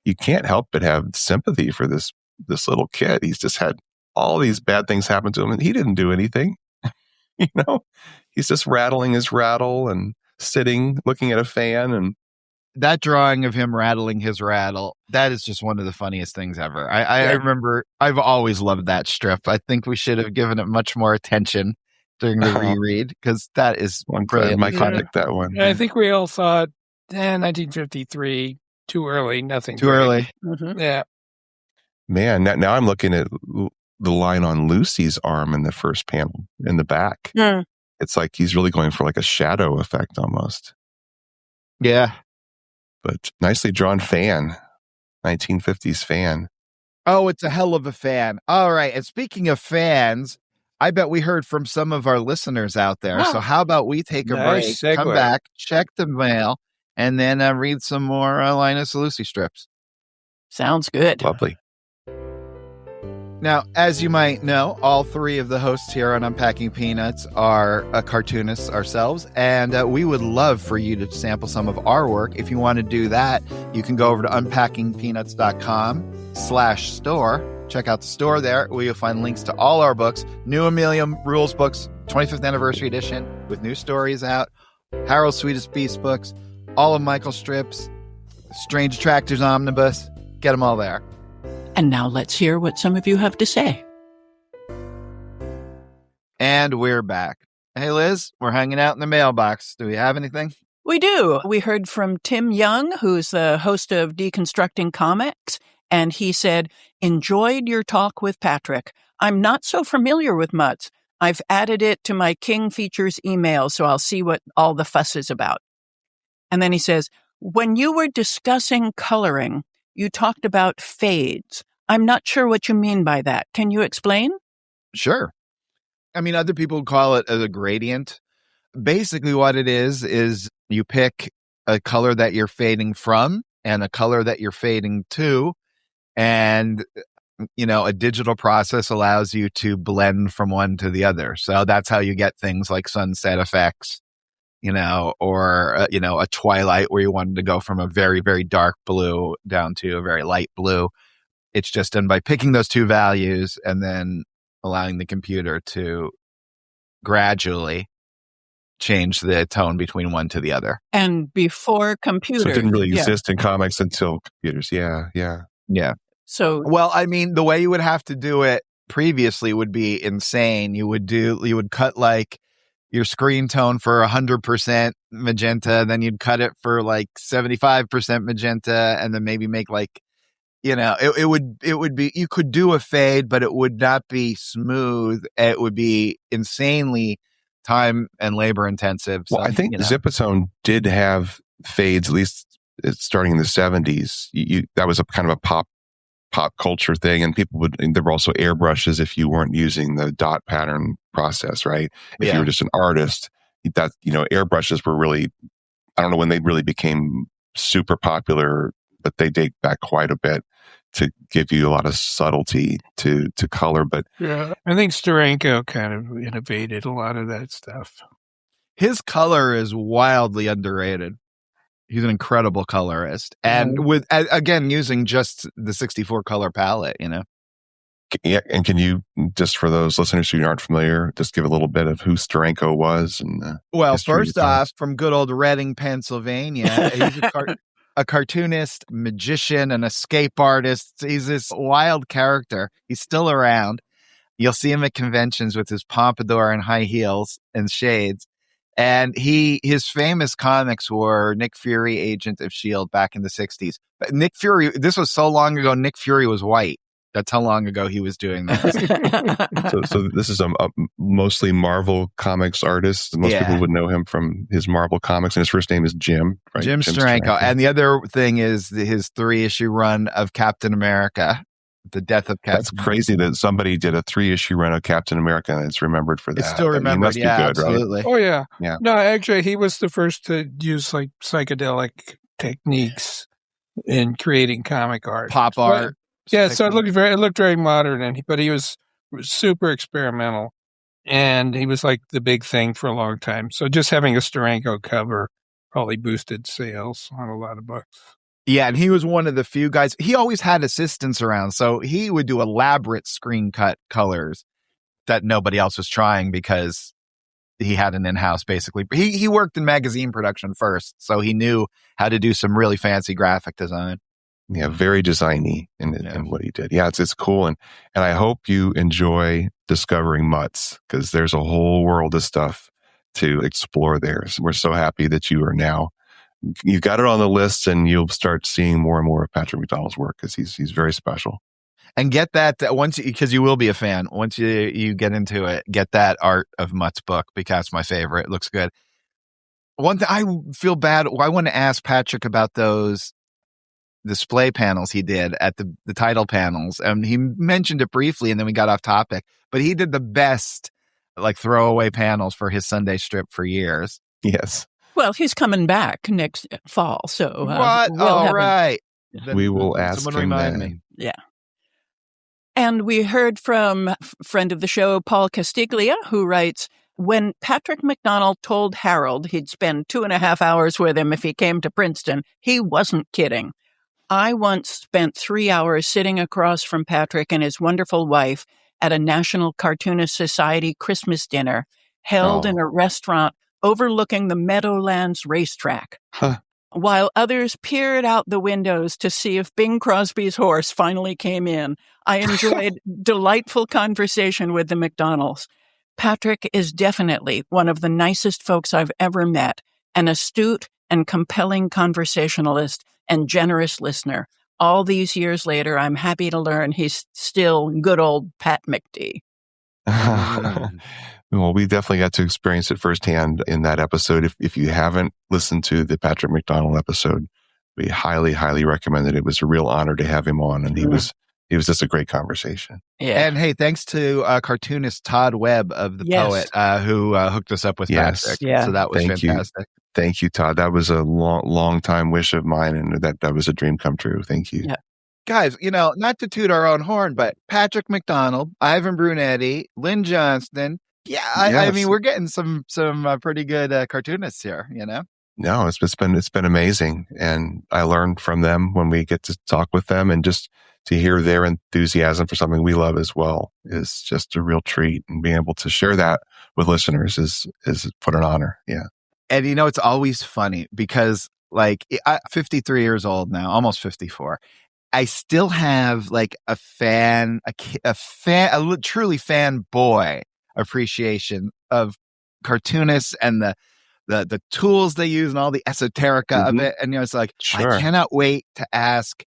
you can't help but have sympathy for this little kid. He's just had all these bad things happen to him, and he didn't do anything. He's just rattling his rattle and sitting, looking at a fan, and that drawing of him rattling his rattle, that is just one of the funniest things ever. I remember, I've always loved that strip. I think we should have given it much more attention during the reread, because that is brilliant. Mike picked that one. I think we all thought, 1953, too early, nothing. Too early. Mm-hmm. Yeah. Man, now I'm looking at the line on Lucy's arm in the first panel in the back. Yeah. It's like he's really going for like a shadow effect almost. Yeah. But nicely drawn fan, 1950s fan. Oh, it's a hell of a fan. All right. And speaking of fans, I bet we heard from some of our listeners out there. So how about we take a break, Segue. Come back, check the mail, and then read some more Linus and Lucy strips. Sounds good. Lovely. Now, as you might know, all three of the hosts here on Unpacking Peanuts are cartoonists ourselves, and we would love for you to sample some of our work. If you want to do that, you can go over to unpackingpeanuts.com/store. Check out the store there, where you'll find links to all our books. New Amelia Rules books, 25th anniversary edition, with new stories out. Harold's Sweetest Beast books, all of Michael's strips, Strange Attractors Omnibus. Get them all there. And now let's hear what some of you have to say. And we're back. Hey, Liz, we're hanging out in the mailbox. Do we have anything? We do. We heard from Tim Young, who's the host of Deconstructing Comics, and he said, enjoyed your talk with Patrick. I'm not so familiar with Mutts. I've added it to my King Features email, so I'll see what all the fuss is about. And then he says, when you were discussing coloring, you talked about fades. I'm not sure what you mean by that. Can you explain? Sure. I mean, other people call it a gradient. Basically, what it is you pick a color that you're fading from and a color that you're fading to. And, you know, a digital process allows you to blend from one to the other. So that's how you get things like sunset effects, you know, or, a twilight where you wanted to go from a very, very dark blue down to a very light blue. It's just done by picking those two values and then allowing the computer to gradually change the tone between one to the other. And before computers. So it didn't really exist in comics until computers. Yeah. So, well, I mean, the way you would have to do it previously would be insane. You would cut like your screen tone for 100% magenta, then you'd cut it for like 75% magenta, and then maybe make like, it would be, you could do a fade, but it would not be smooth. It would be insanely time and labor intensive. Well, I think Zipatone did have fades, at least starting in the 70s. That was a kind of a pop culture thing, and there were also airbrushes if you weren't using the dot pattern process, right? If you were just an artist, that, airbrushes were really, I don't know when they really became super popular, but they date back quite a bit to give you a lot of subtlety to color. But yeah, I think Steranko kind of innovated a lot of that stuff. His color is wildly underrated. He's an incredible colorist, and with again using just the 64 color palette, Yeah, and can you, just for those listeners who aren't familiar, just give a little bit of who Steranko was? And well, first off, from good old Reading, Pennsylvania, he's a cartoonist, magician, an escape artist. He's this wild character. He's still around. You'll see him at conventions with his pompadour and high heels and shades. And his famous comics were Nick Fury, Agent of S.H.I.E.L.D. back in the 60s. But Nick Fury, this was so long ago, Nick Fury was white. That's how long ago he was doing that. so this is a mostly Marvel Comics artist. Most people would know him from his Marvel Comics, and his first name is Jim. Right? Jim Steranko. And the other thing is his 3-issue run of Captain America. The Death of Captain. That's crazy that somebody did a 3-issue run of Captain America and it's remembered for that. It's still remembered, be good, absolutely. Right? Oh, yeah. Yeah. No, actually, he was the first to use like psychedelic techniques in creating comic art. Pop art. Yeah, so it looked very modern, but he was super experimental, and he was like the big thing for a long time. So just having a Steranko cover probably boosted sales on a lot of books. Yeah, and he was one of the few guys. He always had assistants around, so he would do elaborate screen cut colors that nobody else was trying because he had an in-house basically. He worked in magazine production first, so he knew how to do some really fancy graphic design. Yeah, very designy in what he did. Yeah, it's cool. And I hope you enjoy discovering Mutts, because there's a whole world of stuff to explore there. So we're so happy that you've got it on the list, and you'll start seeing more and more of Patrick McDonald's work, because he's very special. And get that because you will be a fan once you get into it. Get that Art of Mutt's book, because it's my favorite. It looks good. One thing I feel bad. I want to ask Patrick about those display panels he did at the title panels, and he mentioned it briefly, and then we got off topic. But he did the best like throwaway panels for his Sunday strip for years. Yes. Well, he's coming back next fall, so what? Right. We will ask someone him remind then. me. Yeah. And we heard from friend of the show, Paul Castiglia, who writes, when Patrick McDonald told Harold he'd spend 2.5 hours with him if he came to Princeton, he wasn't kidding. I once spent 3 hours sitting across from Patrick and his wonderful wife at a National Cartoonist Society Christmas dinner held in a restaurant overlooking the Meadowlands racetrack. Huh. While others peered out the windows to see if Bing Crosby's horse finally came in, I enjoyed delightful conversation with the McDonalds. Patrick is definitely one of the nicest folks I've ever met, an astute and compelling conversationalist and generous listener. All these years later, I'm happy to learn he's still good old Pat McD. Well, we definitely got to experience it firsthand in that episode. If you haven't listened to the Patrick McDonald episode, we highly, highly recommend it. It was a real honor to have him on, and he was just a great conversation. Yeah. And hey, thanks to cartoonist Todd Webb of The Poet, who hooked us up with Patrick. Yeah. So that was fantastic. Thank you, Todd. That was a long time wish of mine, and that was a dream come true. Thank you. Yeah. Guys, not to toot our own horn, but Patrick McDonald, Ivan Brunetti, Lynn Johnston. Yeah, I mean, we're getting some pretty good cartoonists here, No, it's been amazing, and I learned from them when we get to talk with them, and just to hear their enthusiasm for something we love as well is just a real treat. And being able to share that with listeners is what an honor. Yeah, and it's always funny because like I'm 53 years old now, almost 54. I still have like a truly fanboy appreciation of cartoonists and the tools they use and all the esoterica of it. And it's like, I cannot wait to ask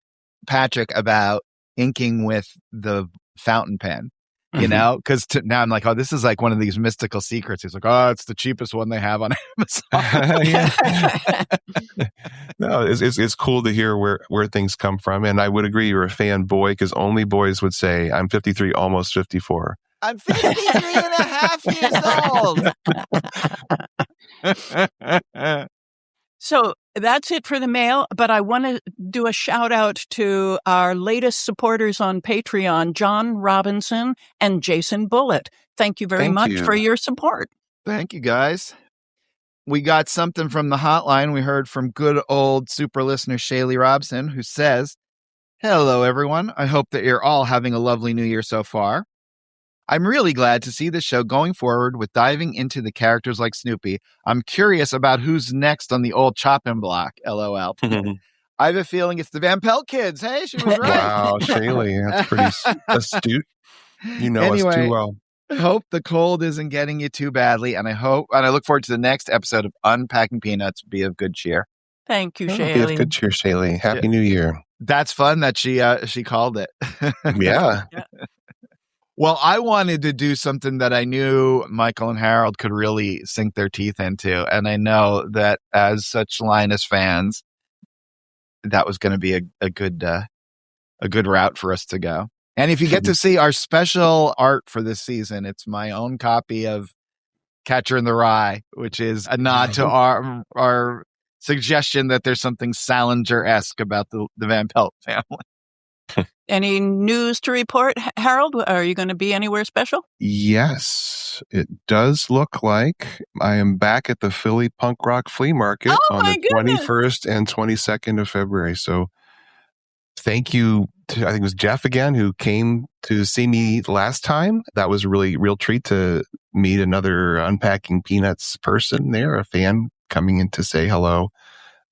Patrick about inking with the fountain pen, because now I'm like, oh, this is like one of these mystical secrets. He's like, oh, it's the cheapest one they have on Amazon. No, it's cool to hear where things come from. And I would agree you're a fanboy, because only boys would say, I'm 53, almost 54. I'm 53 and a half years old. So that's it for the mail, but I want to do a shout out to our latest supporters on Patreon, John Robinson and Jason Bullitt. Thank you very much for your support. Thank you, guys. We got something from the hotline. We heard from good old super listener Shaylee Robson, who says, hello, everyone. I hope that you're all having a lovely new year so far. I'm really glad to see the show going forward with diving into the characters like Snoopy. I'm curious about who's next on the old chopping block, LOL. I have a feeling it's the Van Pelt kids. Hey, she was right. Wow, Shaylee, that's pretty astute. You know us too well. Hope the cold isn't getting you too badly, and I look forward to the next episode of Unpacking Peanuts. Be of good cheer. Thank you, Shaylee. Be of good cheer, Shaylee. Happy New Year. That's fun that she called it. Yeah. Well, I wanted to do something that I knew Michael and Harold could really sink their teeth into. And I know that as such Linus fans, that was going to be a good route for us to go. And if you get to see our special art for this season, it's my own copy of Catcher in the Rye, which is a nod to our suggestion that there's something Salinger-esque about the Van Pelt family. Any news to report, Harold? Are you going to be anywhere special? Yes, it does look like I am back at the Philly Punk Rock Flea Market on the 21st and 22nd of February. So thank you to, I think it was Jeff again, who came to see me last time. That was a real treat to meet another Unpacking Peanuts person there, a fan coming in to say hello.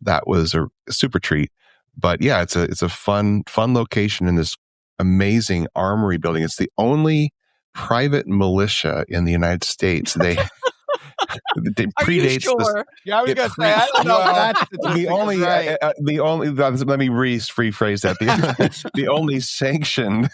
That was a super treat. But yeah, it's a fun location in this amazing armory building. It's the only private militia in the United States. They predates. Sure? Yeah, I was going to say, I don't know. Let me rephrase that. The only sanctioned,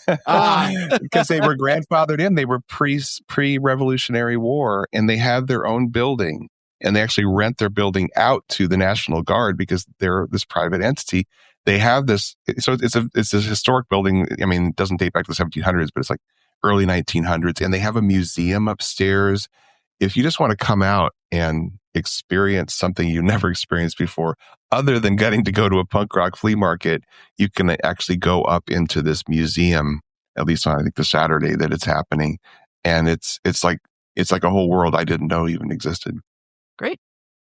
because they were grandfathered in. They were pre-Revolutionary War, and they have their own building, and they actually rent their building out to the National Guard because they're this private entity. They have this, so it's a historic building. I mean, it doesn't date back to the 1700s, but it's like early 1900s, and they have a museum upstairs. If you just want to come out and experience something you never experienced before, other than getting to go to a punk rock flea market, you can actually go up into this museum, at least on, I think, the Saturday that it's happening. And it's like a whole world I didn't know even existed. Great.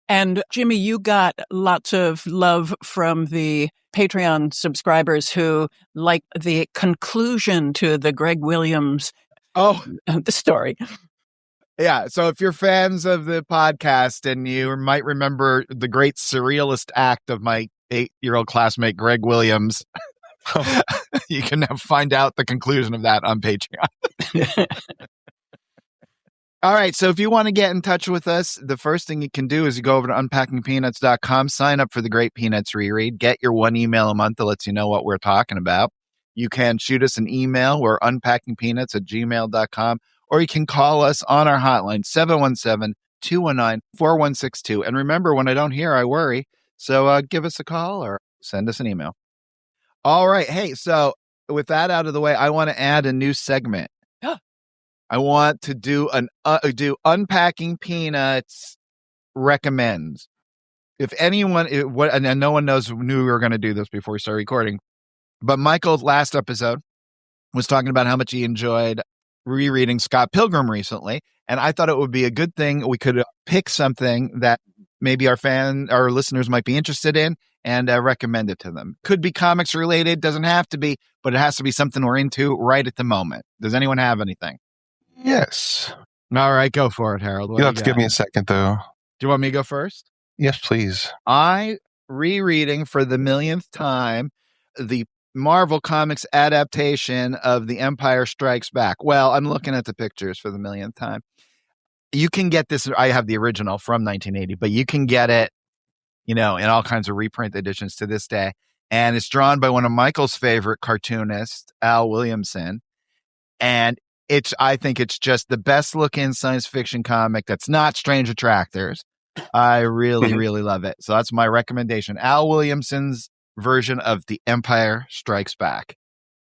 And Jimmy, you got lots of love from the Patreon subscribers who like the conclusion to the Greg Williams the story. Yeah, so if you're fans of the podcast and you might remember the great surrealist act of my 8-year-old classmate, Greg Williams, you can now find out the conclusion of that on Patreon. All right, so if you want to get in touch with us, the first thing you can do is you go over to unpackingpeanuts.com, sign up for the Great Peanuts Reread, get your one email a month that lets you know what we're talking about. You can shoot us an email. We're unpackingpeanuts@gmail.com. Or you can call us on our hotline, 717-219-4162. And remember, when I don't hear, I worry. So give us a call or send us an email. All right. Hey, so with that out of the way, I want to add a new segment. I want to do Unpacking Peanuts recommends. If anyone, and no one knew we were going to do this before we started recording, but Michael's last episode was talking about how much he enjoyed rereading Scott Pilgrim recently, and I thought it would be a good thing we could pick something that maybe our listeners might be interested in and recommend it to them. Could be comics related, doesn't have to be, but it has to be something we're into right at the moment. Does anyone have anything? Yes. All right, go for it, Harold. You'll have to give me a second, though. Do you want me to go first? Yes, please. I rereading for the millionth time the Marvel Comics adaptation of The Empire Strikes Back. Well, I'm looking at the pictures for the millionth time. You can get this. I have the original from 1980, but you can get it, in all kinds of reprint editions to this day. And it's drawn by one of Michael's favorite cartoonists, Al Williamson. And I think it's just the best looking science fiction comic that's not Strange Attractors. I really, really love it. So that's my recommendation. Al Williamson's version of The Empire Strikes Back.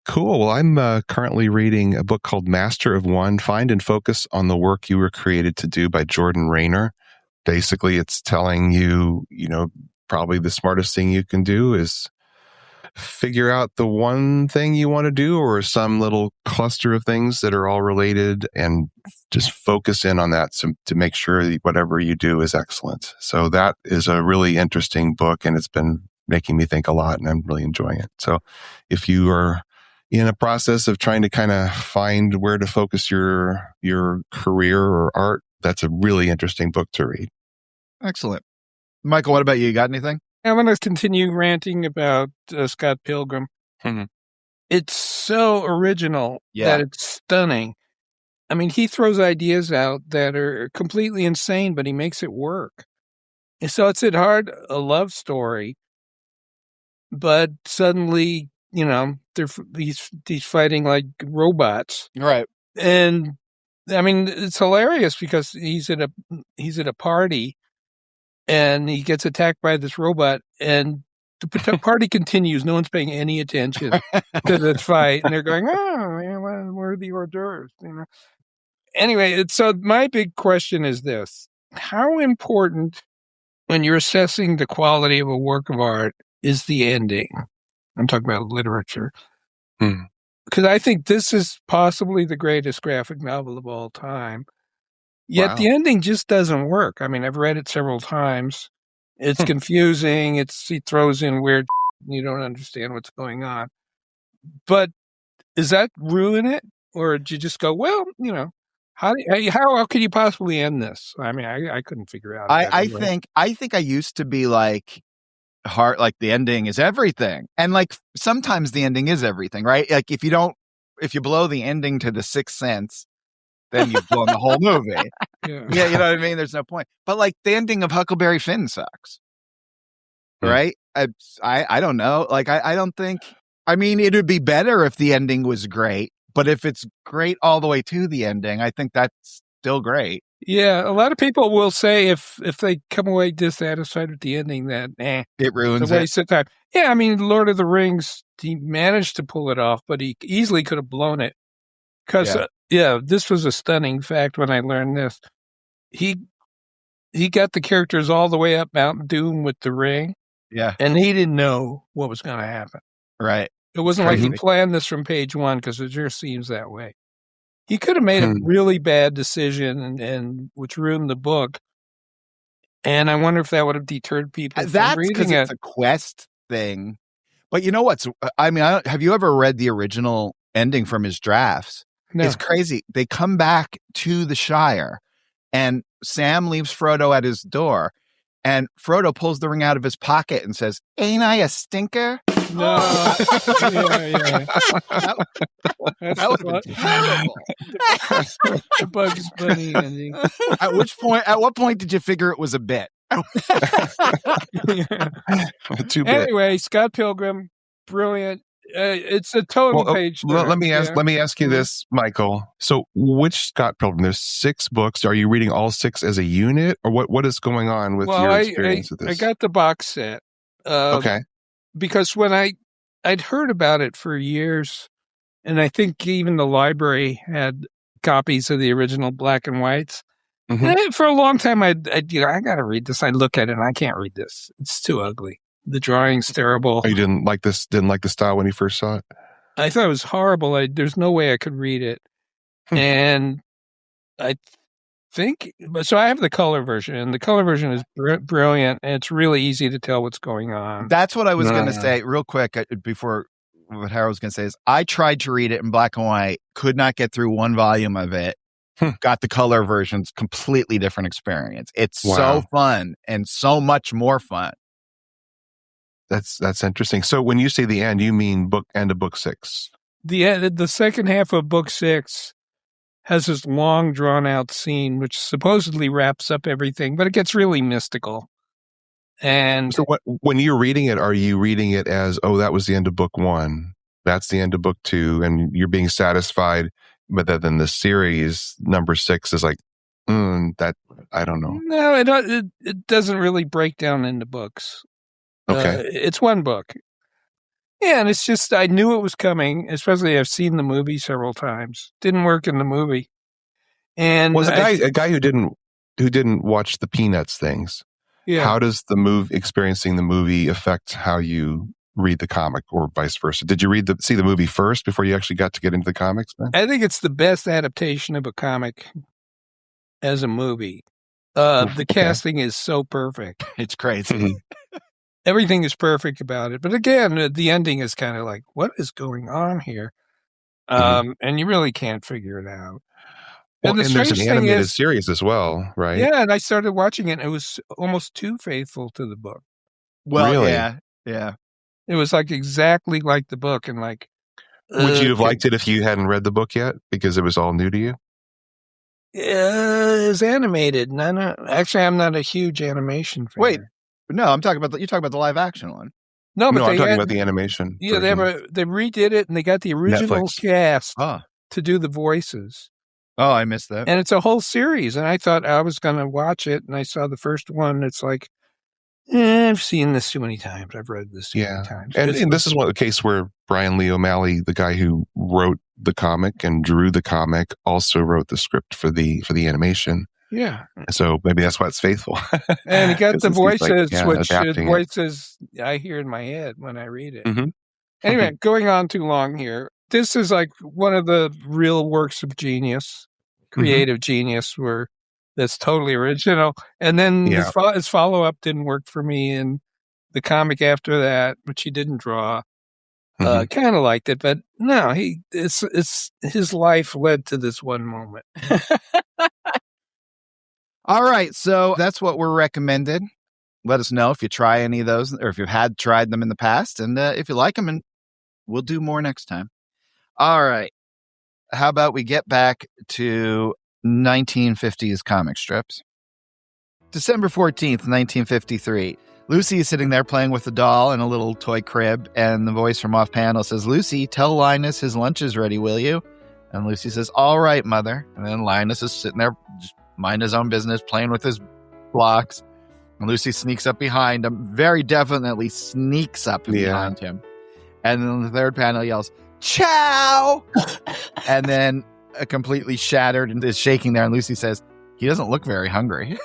Cool. Well, I'm currently reading a book called Master of One, Find and Focus on the Work You Were Created to Do by Jordan Rayner. Basically, it's telling you, probably the smartest thing you can do is figure out the one thing you want to do or some little cluster of things that are all related and just focus in on that to make sure that whatever you do is excellent. So that is a really interesting book, and it's been making me think a lot, and I'm really enjoying it. So if you are in a process of trying to kind of find where to focus your career or art, that's a really interesting book to read. Excellent. Michael, what about you? You got anything? I'm going to continue ranting about Scott Pilgrim. Mm-hmm. It's so original that it's stunning. I mean, he throws ideas out that are completely insane, but he makes it work. And so it's at heart a love story, but suddenly, he's fighting like robots, right? And I mean, it's hilarious because he's at a party. And he gets attacked by this robot, and the party continues. No one's paying any attention to this fight, and they're going, "Oh, man, where are the hors d'oeuvres?" Anyway, so my big question is this: how important, when you're assessing the quality of a work of art, is the ending? I'm talking about literature, because I think this is possibly the greatest graphic novel of all time. Yet the ending just doesn't work. I mean, I've read it several times. It's confusing. He throws in weird You don't understand what's going on. But does that ruin it? Or did you just go, well, how could you possibly end this? I mean, I couldn't figure out. I think I used to be like like the ending is everything. And like sometimes the ending is everything, right? Like if you blow the ending to the Sixth Sense, then you've blown the whole movie. Yeah, you know what I mean? There's no point. But like the ending of Huckleberry Finn sucks. Right? I don't know. Like I don't think, I mean, it would be better if the ending was great, but if it's great all the way to the ending, I think that's still great. Yeah, a lot of people will say if they come away dissatisfied with the ending, that it ruins the waste of time. Yeah, I mean, Lord of the Rings, he managed to pull it off, but he easily could have blown it. Because this was a stunning fact when I learned this. He got the characters all the way up Mount Doom with the ring. Yeah, and he didn't know what was going to happen. Right. It wasn't like he planned this from page one, because it just seems that way. He could have made a really bad decision, and which ruined the book. And I wonder if that would have deterred people from reading it. It's a quest thing. But you know what's? I mean, have you ever read the original ending from his drafts? No. It's crazy. They come back to the Shire, and Sam leaves Frodo at his door, and Frodo pulls the ring out of his pocket and says, "Ain't I a stinker?" No. Yeah. That would have been terrible. The Bugs Bunny ending. At what point did you figure it was a bit? Anyway, Scott Pilgrim, brilliant. It's a total page. Let me ask you this, Michael. So, which Scott Pilgrim? There's 6 books. Are you reading all 6 as a unit, or what is going on with your experience with this? I got the box set. Okay. Because when I'd heard about it for years, and I think even the library had copies of the original black and whites. Mm-hmm. And for a long time, I got to read this. I look at it and I can't read this. It's too ugly. The drawing's terrible. Oh, you didn't like this? Didn't like the style when you first saw it? I thought it was horrible. There's no way I could read it. And I think, so I have the color version, and the color version is brilliant, and it's really easy to tell what's going on. That's what I was going to say real quick before what Harold was going to say is I tried to read it in black and white, could not get through one volume of it. Got the color versions, completely different experience. It's so fun and so much more fun. That's interesting. So when you say the end, you mean end of book 6? The second half of book 6 has this long, drawn-out scene, which supposedly wraps up everything, but it gets really mystical. And so when you're reading it, are you reading it as, oh, that was the end of book 1, that's the end of book 2, and you're being satisfied, but then the series, number 6, is like, that, I don't know. No, it doesn't really break down into books. Okay. It's one book. Yeah, and it's just, I knew it was coming, especially I've seen the movie several times. Didn't work in the movie. And was a guy who didn't watch the Peanuts things. Yeah. How does experiencing the movie affect how you read the comic, or vice versa? Did you see the movie first before you actually got to get into the comics, man? I think it's the best adaptation of a comic as a movie. The casting is so perfect. It's crazy. Everything is perfect about it. But again, the ending is kind of like, what is going on here? And you really can't figure it out. Well, and there's an animated series as well, right? Yeah, and I started watching it, and it was almost too faithful to the book. Well, really? Yeah. It was like exactly like the book, and like... Would you have liked it if you hadn't read the book yet, because it was all new to you? It was animated. Actually, I'm not a huge animation fan. Wait. No, I'm talking about you're talking about the live action one. No, but I'm talking about the animation. Yeah, they redid it, and they got the original cast to do the voices. Oh, I missed that. And it's a whole series, and I thought I was going to watch it, and I saw the first one. It's like, I've seen this too many times. I've read this too many times. And this is the case where Brian Lee O'Malley, the guy who wrote the comic and drew the comic, also wrote the script for the animation. Yeah. So maybe that's why it's faithful. And it got the voices, which voices I hear in my head when I read it. Mm-hmm. Anyway, going on too long here. This is like one of the real works of genius, creative genius, that's totally original. And then his follow-up didn't work for me. And the comic after that, which he didn't draw. Kind of liked it, but no, it's his life led to this one moment. All right, so that's what we're recommended. Let us know if you try any of those, or if you've tried them in the past, and if you like them, and we'll do more next time. All right, how about we get back to 1950s comic strips? December 14th, 1953. Lucy is sitting there playing with a doll in a little toy crib, and the voice from off panel says, "Lucy, tell Linus his lunch is ready, will you?" And Lucy says, "All right, mother." And then Linus is sitting there, just mind his own business, playing with his blocks. And Lucy sneaks up behind him, very definitely sneaks up behind him. And then the third panel yells, "Chow!" And then completely shattered and is shaking there. And Lucy says, "He doesn't look very hungry."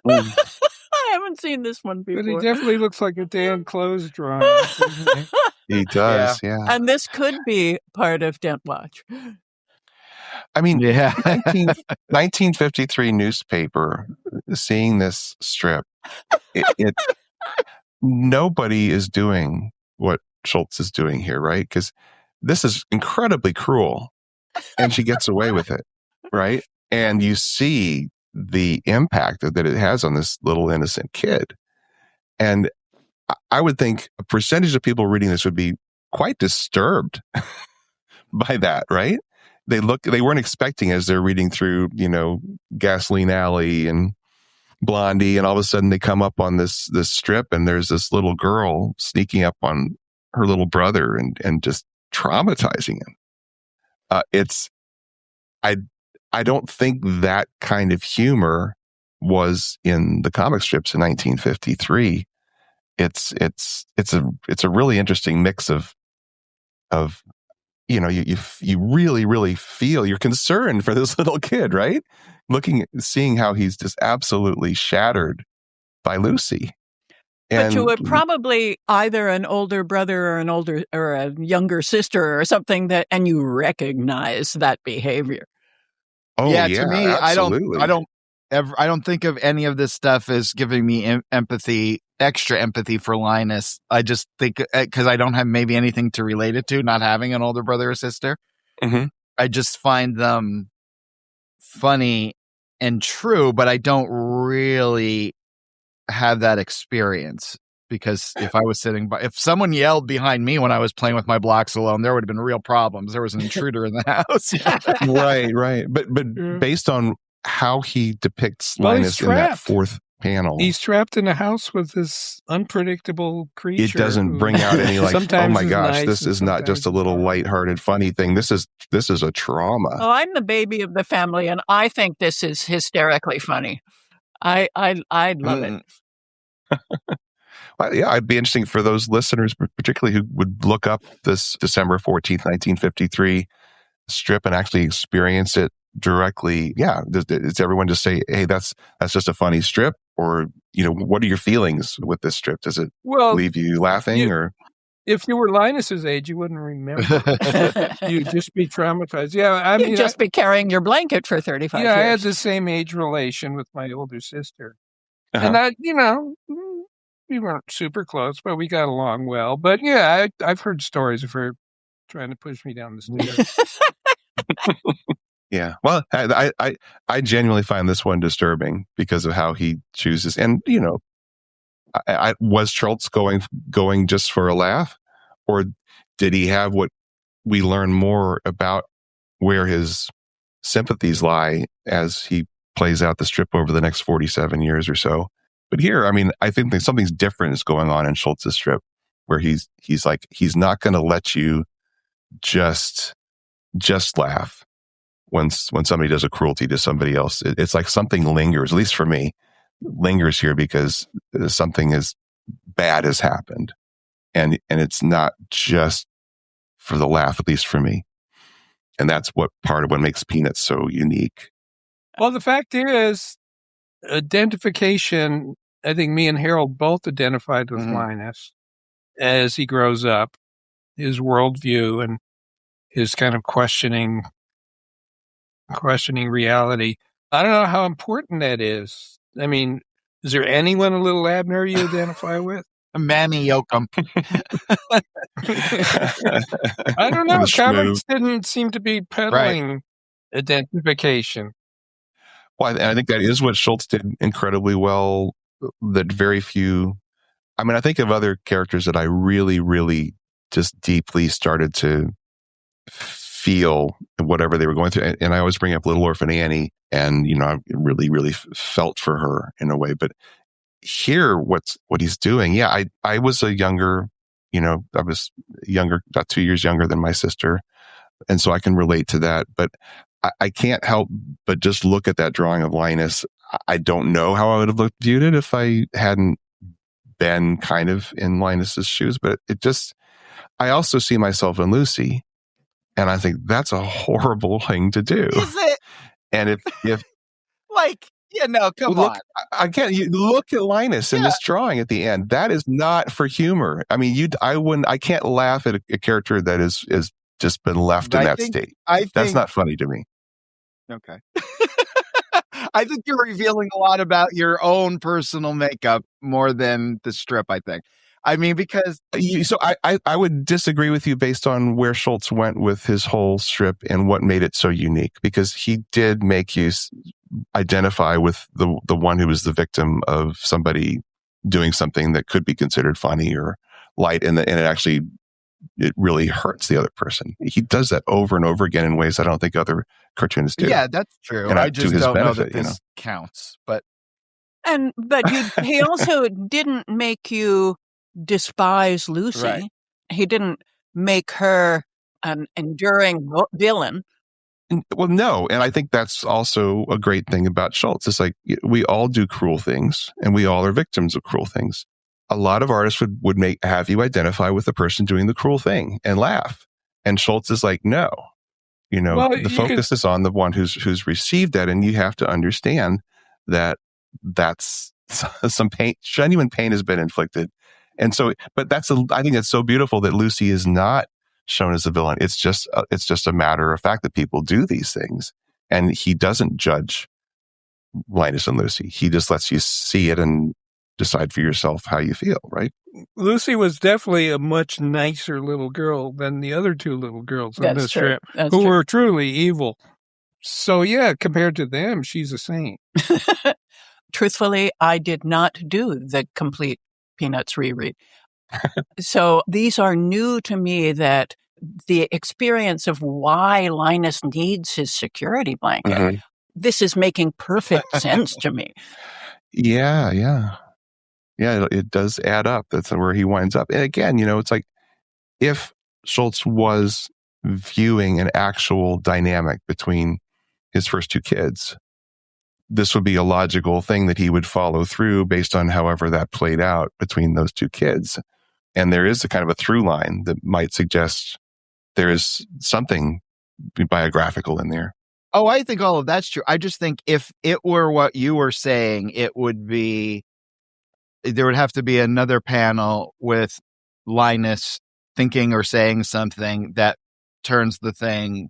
I haven't seen this one before. But he definitely looks like a Dan Close drawing. He does, yeah. And this could be part of Dent Watch. I mean, 1953 newspaper, seeing this strip, nobody is doing what Schultz is doing here, right? Because this is incredibly cruel, and she gets away with it, right? And you see the impact that it has on this little innocent kid. And I would think a percentage of people reading this would be quite disturbed by that, right? They weren't expecting, as they're reading through, Gasoline Alley and Blondie, and all of a sudden they come up on this strip, and there's this little girl sneaking up on her little brother and just traumatizing him. I don't think that kind of humor was in the comic strips in 1953. It's a really interesting mix of you really, really feel, you're concerned for this little kid, right? Seeing how he's just absolutely shattered by Lucy. But you were probably either an older brother or a younger sister or something and you recognize that behavior. Oh yeah, to me, absolutely. I don't think of any of this stuff as giving me extra empathy for Linus. I just think, because I don't have maybe anything to relate it to, not having an older brother or sister. Mm-hmm. I just find them funny and true, but I don't really have that experience. Because if someone yelled behind me when I was playing with my blocks alone, there would have been real problems. There was an intruder in the house. Right. But based on how he depicts Linus in that fourth panel, he's trapped in a house with this unpredictable creature. It doesn't bring out any oh my gosh, nice, this is not just a little lighthearted, funny thing. This is a trauma. Oh, I'm the baby of the family, and I think this is hysterically funny. I love it. Well, yeah, it'd be interesting for those listeners, particularly who would look up this December 14th, 1953 strip and actually experience it directly. Yeah, does everyone just say, "Hey, that's just a funny strip," or what are your feelings with this strip? Does it leave you laughing, or? If you were Linus's age, you wouldn't remember. You'd just be traumatized. Yeah, I mean, you'd just be carrying your blanket for 35 years. Yeah, I had the same age relation with my older sister, and we weren't super close, but we got along well. But yeah, I've heard stories of her trying to push me down the stairs. Yeah, well, I genuinely find this one disturbing because of how he chooses, and was Schultz going just for a laugh, or did he have what we learn more about where his sympathies lie as he plays out the strip over the next 47 years or so? But here, I mean, I think something's different is going on in Schultz's strip, where he's like, he's not going to let you just laugh when somebody does a cruelty to somebody else. It's like something lingers, at least for me, lingers here because something as bad has happened, and it's not just for the laugh, at least for me. And that's part of what makes Peanuts so unique. Well, the fact is, identification. I think me and Harold both identified with Linus as he grows up, his worldview and his kind of questioning reality. I don't know how important that is. I mean, Is there anyone a little Abner you identify with? Mammy Yoakum. I don't know. Comics didn't seem to be peddling identification. Well, I think that is what Schultz did incredibly well. That very few. I mean, I think of other characters that I really, really just deeply started to feel whatever they were going through. And I always bring up Little Orphan Annie, and I really, really felt for her in a way. But here, what he's doing, I was a younger, I was younger, about 2 years younger than my sister, and so I can relate to that. But I can't help but just look at that drawing of Linus. I don't know how I would have viewed it if I hadn't been kind of in Linus's shoes. But I also see myself in Lucy, and I think that's a horrible thing to do. Is it? And if like, come on. Again, you look at Linus in this drawing at the end. That is not for humor. I mean, I can't laugh at a character that is just been left in that state. That's not funny to me. Okay. I think you're revealing a lot about your own personal makeup more than the strip, I think. I mean, because... So I would disagree with you based on where Schultz went with his whole strip and what made it so unique, because he did make you identify with the one who was the victim of somebody doing something that could be considered funny or light, and it really hurts the other person. He does that over and over again in ways I don't think other cartoonists do. Yeah, that's true. And I just don't know that this counts. But he also didn't make you despise Lucy. Right. He didn't make her an enduring villain. Well, no. And I think that's also a great thing about Schultz. It's like, we all do cruel things, and we all are victims of cruel things. A lot of artists would have you identify with the person doing the cruel thing and laugh. And Schultz is like, no, the focus is on the one who's received that. And you have to understand that that's some pain, genuine pain has been inflicted. And so, but I think it's so beautiful that Lucy is not shown as a villain. It's just a matter of fact that people do these things, and he doesn't judge Linus and Lucy. He just lets you see it and decide for yourself how you feel, right? Lucy was definitely a much nicer little girl than the other two little girls on this trip, who were truly evil. So compared to them, she's a saint. Truthfully, I did not do the complete Peanuts reread. So these are new to me, that the experience of why Linus needs his security blanket, this is making perfect sense to me. Yeah, it does add up. That's where he winds up. And again, it's like, if Schultz was viewing an actual dynamic between his first two kids, this would be a logical thing that he would follow through based on however that played out between those two kids. And there is a kind of a through line that might suggest there is something biographical in there. Oh, I think all of that's true. I just think if it were what you were saying, there would have to be another panel with Linus thinking or saying something that turns the thing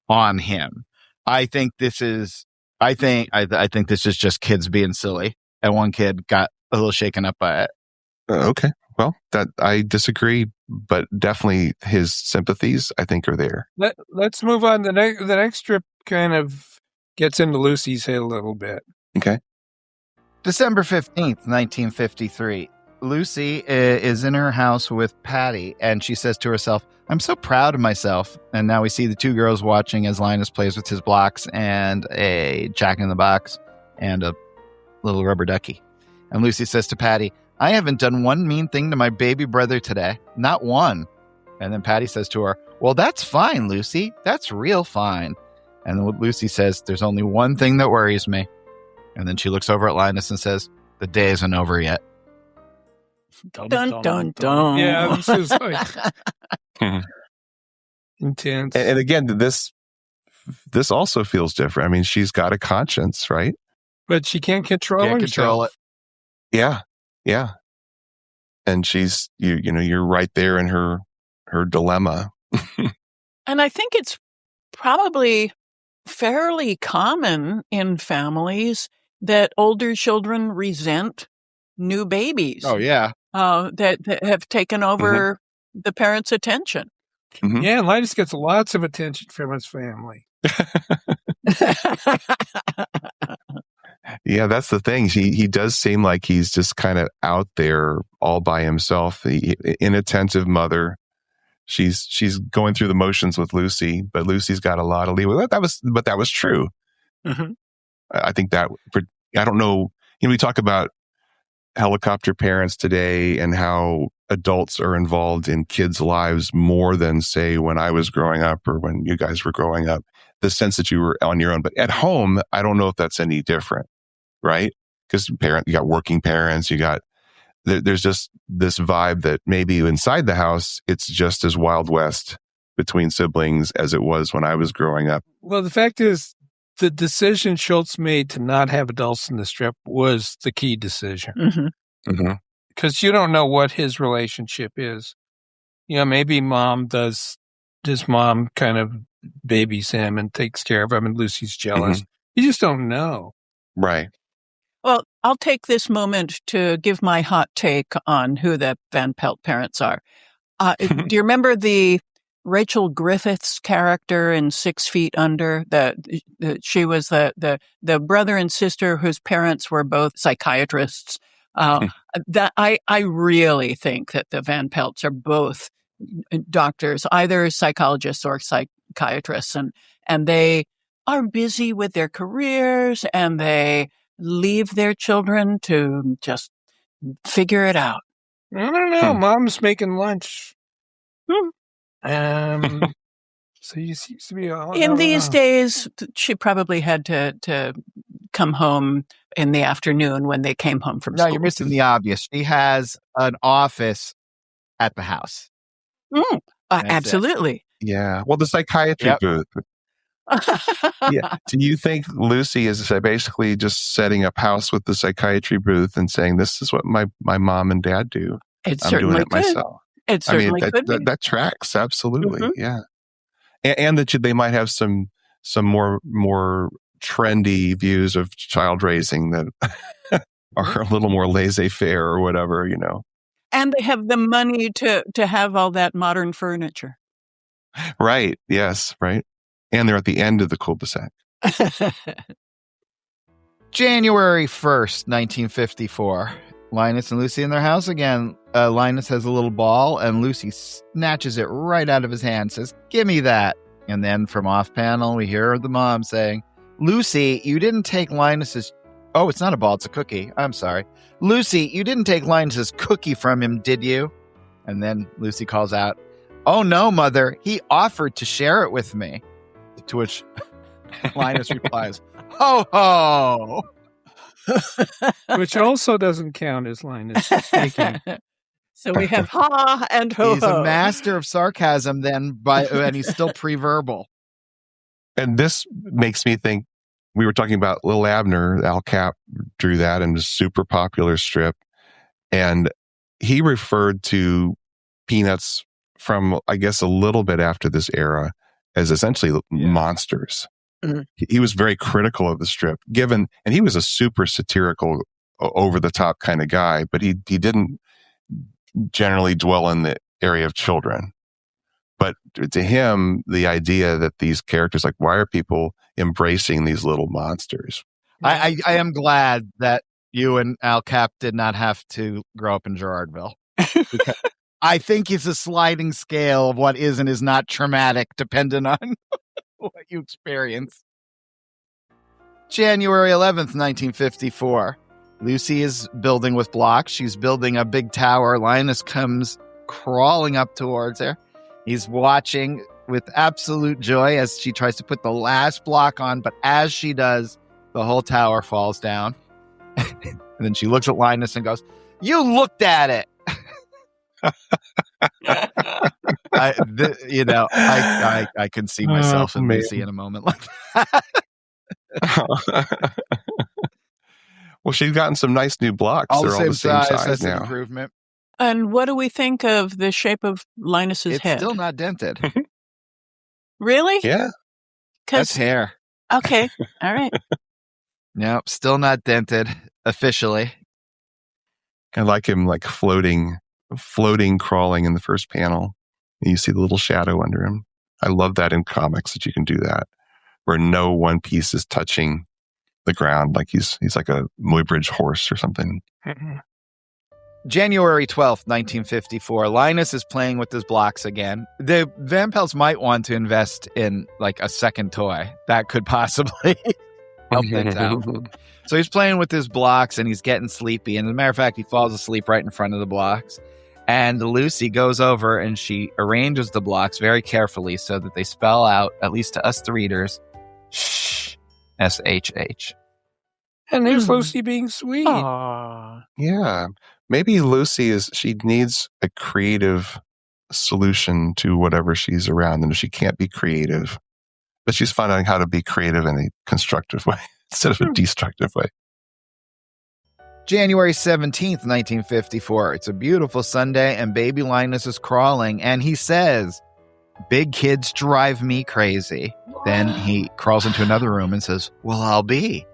on him. I think this is just kids being silly, and one kid got a little shaken up by it. Okay. Well, that I disagree, but definitely his sympathies, I think, are there. Let's move on. The next strip kind of gets into Lucy's head a little bit. Okay. December 15th, 1953. Lucy is in her house with Patty, and she says to herself, "I'm so proud of myself." And now we see the two girls watching as Linus plays with his blocks and a Jack-in-the-Box and a little rubber ducky. And Lucy says to Patty, "I haven't done one mean thing to my baby brother today. Not one." And then Patty says to her, "Well, that's fine, Lucy. That's real fine." And then Lucy says, "There's only one thing that worries me." And then she looks over at Linus and says, "The day isn't over yet." Dun, dun, dun, dun. Yeah, this is like intense. And again, this also feels different. I mean, she's got a conscience, right? But she can't control it. Yeah. And she's you're right there in her dilemma. And I think it's probably fairly common in families that older children resent new babies. Oh, yeah. That have taken over the parents' attention. Mm-hmm. Yeah, Linus gets lots of attention from his family. Yeah, that's the thing. He does seem like he's just kind of out there all by himself. The inattentive mother. She's going through the motions with Lucy, but Lucy's got a lot of leeway. That was true. Mm-hmm. I think that, I don't know. We talk about helicopter parents today and how adults are involved in kids' lives more than, say, when I was growing up or when you guys were growing up, the sense that you were on your own. But at home, I don't know if that's any different, right? Because you got working parents, there's just this vibe that maybe inside the house, it's just as Wild West between siblings as it was when I was growing up. Well, the fact is, the decision Schultz made to not have adults in the strip was the key decision. Mm-hmm. Because you don't know what his relationship is. Maybe his mom kind of babies him and takes care of him, and Lucy's jealous. You just don't know. Right. Well, I'll take this moment to give my hot take on who the Van Pelt parents are. Do you remember the Rachel Griffiths character in 6 Feet Under? She was the brother and sister whose parents were both psychiatrists. That I really think that the Van Pelts are both doctors, either psychologists or psychiatrists, and they are busy with their careers, and they leave their children to just figure it out. I don't know. Mom's making lunch. So he seems to be in these days. She probably had to come home in the afternoon when they came home from school. No, you're missing the obvious. She has an office at the house. Absolutely. Yeah. Well, the psychiatry booth. Yeah. Do you think Lucy is basically just setting up house with the psychiatry booth and saying, "This is what my mom and dad do. I'm doing it myself." It certainly could be. That tracks absolutely. Yeah, and that they might have some more trendy views of child raising that are a little more laissez-faire or whatever, And they have the money to have all that modern furniture. Right. Yes. Right. And they're at the end of the cul-de-sac. January 1st, 1954. Linus and Lucy in their house again. Linus has a little ball, and Lucy snatches it right out of his hand, says, "Give me that." And then from off panel, we hear the mom saying, "Lucy, you didn't take Linus's..." Oh, it's not a ball, it's a cookie. I'm sorry. "Lucy, you didn't take Linus's cookie from him, did you?" And then Lucy calls out, "Oh, no, Mother. He offered to share it with me." To which Linus replies, "Ho, ho." Which also doesn't count as Linus speaking. So we have ha and ho. He's a master of sarcasm then, and he's still pre-verbal. And this makes me think, we were talking about Lil Abner. Al Cap drew that in a super popular strip. And he referred to Peanuts from, I guess, a little bit after this era as essentially monsters. Mm-hmm. He was very critical of the strip, and he was a super satirical, over the top kind of guy, but he didn't generally dwell in the area of children. But to him, the idea that these characters, like, why are people embracing these little monsters? I am glad that you and Al Cap did not have to grow up in Girardville. Because I think it's a sliding scale of what is and is not traumatic, depending on what you experience. January 11th, 1954. Lucy is building with blocks. She's building a big tower. Linus comes crawling up towards her. He's watching with absolute joy as she tries to put the last block on, but as she does, the whole tower falls down. And then she looks at Linus and goes, "You looked at it." I can see myself in Lucy in a moment like that. Well, she's gotten some nice new blocks. All They're the all the same size that's now. An improvement. And what do we think of the shape of Linus's head? It's still not dented. Really? Yeah. That's hair. Okay. All right. Nope, still not dented officially. I like him like floating, crawling in the first panel. And you see the little shadow under him. I love that in comics that you can do that, where no one piece is touching the ground, like he's like a Muybridge horse or something. January 12th, 1954. Linus is playing with his blocks again. The Van Pelts might want to invest in like a second toy. That could possibly help things out. So he's playing with his blocks and he's getting sleepy. And as a matter of fact, he falls asleep right in front of the blocks. And Lucy goes over and she arranges the blocks very carefully so that they spell out, at least to us, the readers, shh, S-H-H. And there's Lucy being sweet. Aww. Yeah. Maybe Lucy she needs a creative solution to whatever she's around. And she can't be creative, but she's finding how to be creative in a constructive way instead of a destructive way. January 17th, 1954. It's a beautiful Sunday and baby Linus is crawling and he says, "Big kids drive me crazy." Then he crawls into another room and says, "Well, I'll be.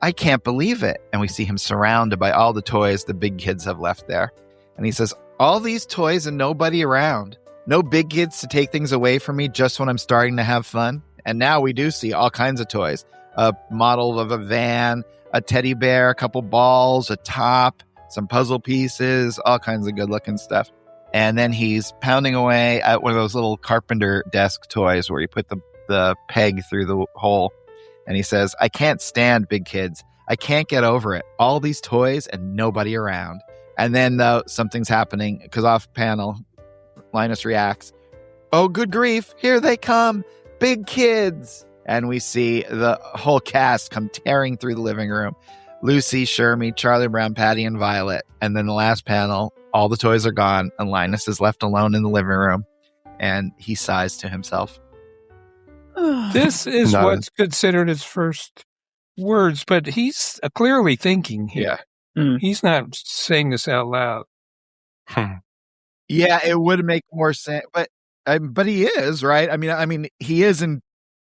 I can't believe it." And we see him surrounded by all the toys the big kids have left there. And he says, "All these toys and nobody around. No big kids to take things away from me just when I'm starting to have fun." And now we do see all kinds of toys. A model of a van, a teddy bear, a couple balls, a top, some puzzle pieces, all kinds of good looking stuff. And then he's pounding away at one of those little carpenter desk toys where you put the peg through the hole. And he says, "I can't stand big kids. I can't get over it. All these toys and nobody around." And then something's happening because off panel, Linus reacts, "Oh, good grief. Here they come. Big kids." And we see the whole cast come tearing through the living room. Lucy, Shermie, Charlie Brown, Patty, and Violet. And then the last panel, all the toys are gone and Linus is left alone in the living room. And he sighs to himself. This is what's considered his first words, but he's clearly thinking here. Yeah. He's not saying this out loud. Yeah, it would make more sense, but he is, right? I mean, he is in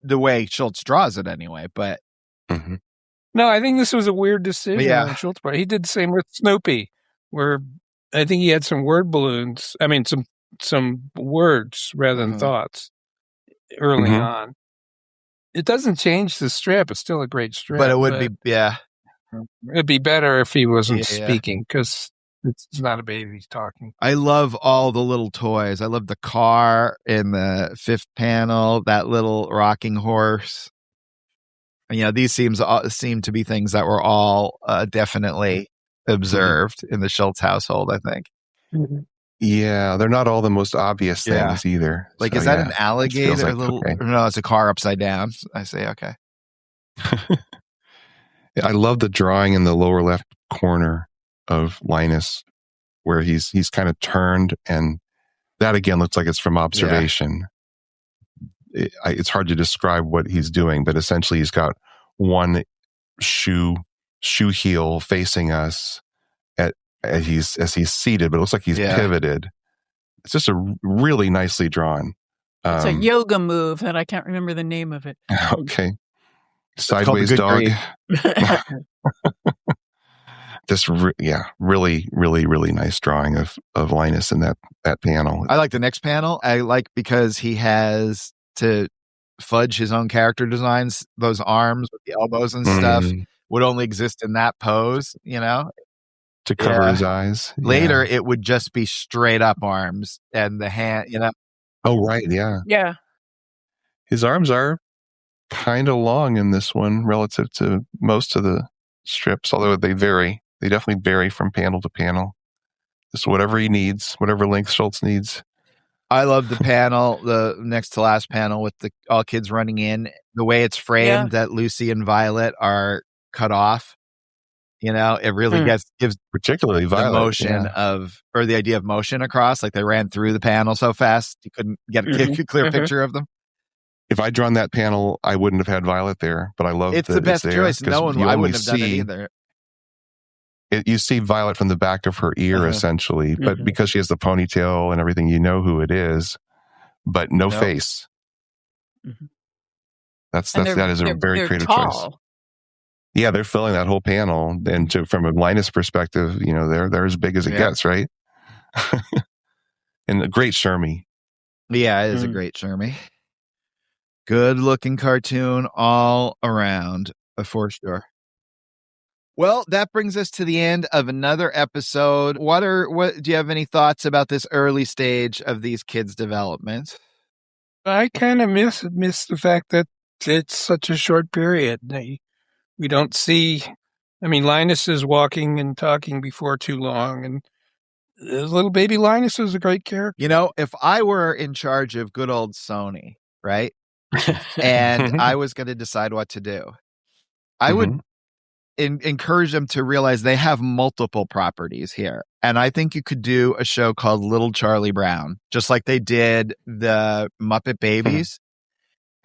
the way Schultz draws it anyway, but no, I think this was a weird decision on Schultz's part. He did the same with Snoopy, where I think he had some word balloons. I mean, some words rather than thoughts early on. It doesn't change the strip. It's still a great strip. But it would be, it'd be better if he wasn't speaking because it's not a baby talking. I love all the little toys. I love the car in the fifth panel, that little rocking horse. And, these seem to be things that were all definitely observed in the Schultz household, I think. Yeah, they're not all the most obvious things either. Like, is that an alligator? No, it's a car upside down. I say, okay. I love the drawing in the lower left corner of Linus, where he's kind of turned, and that again looks like it's from observation. It's hard to describe what he's doing, but essentially he's got one shoe heel facing us as he's seated, but it looks like he's pivoted. It's just a really nicely drawn. It's a yoga move that I can't remember the name of it. Okay. Sideways dog. This, really, really, really nice drawing of Linus in that panel. I like the next panel. I like because he has to fudge his own character designs. Those arms with the elbows and stuff would only exist in that pose, to cover his eyes. Later, it would just be straight up arms and the hand, Oh, right. Yeah. Yeah. His arms are kind of long in this one relative to most of the strips, although they vary. They definitely vary from panel to panel. Just whatever he needs, whatever length Schultz needs. I love the panel, the next to last panel with the all kids running in. The way it's framed, that Lucy and Violet are cut off. It really gives particularly Violet, the motion or the idea of motion across. Like they ran through the panel so fast you couldn't get a clear picture of them. If I'd drawn that panel, I wouldn't have had Violet there, but I love it's the best choice. I wouldn't have done it either. You see Violet from the back of her ear, essentially, but because she has the ponytail and everything, you know who it is, but no face. That is a very creative choice. Yeah, they're filling that whole panel. And from a Linus perspective, they're as big as it gets, right? And a great Shermie. Yeah, it is a great Shermie. Good looking cartoon all around, for sure. Well, that brings us to the end of another episode. What do you have any thoughts about this early stage of these kids' development? I kind of miss the fact that it's such a short period. We don't see. I mean, Linus is walking and talking before too long, and little baby Linus is a great character. If I were in charge of good old Sony, right, and I was going to decide what to do, I would encourage them to realize they have multiple properties here. And I think you could do a show called Little Charlie Brown, just like they did the Muppet Babies.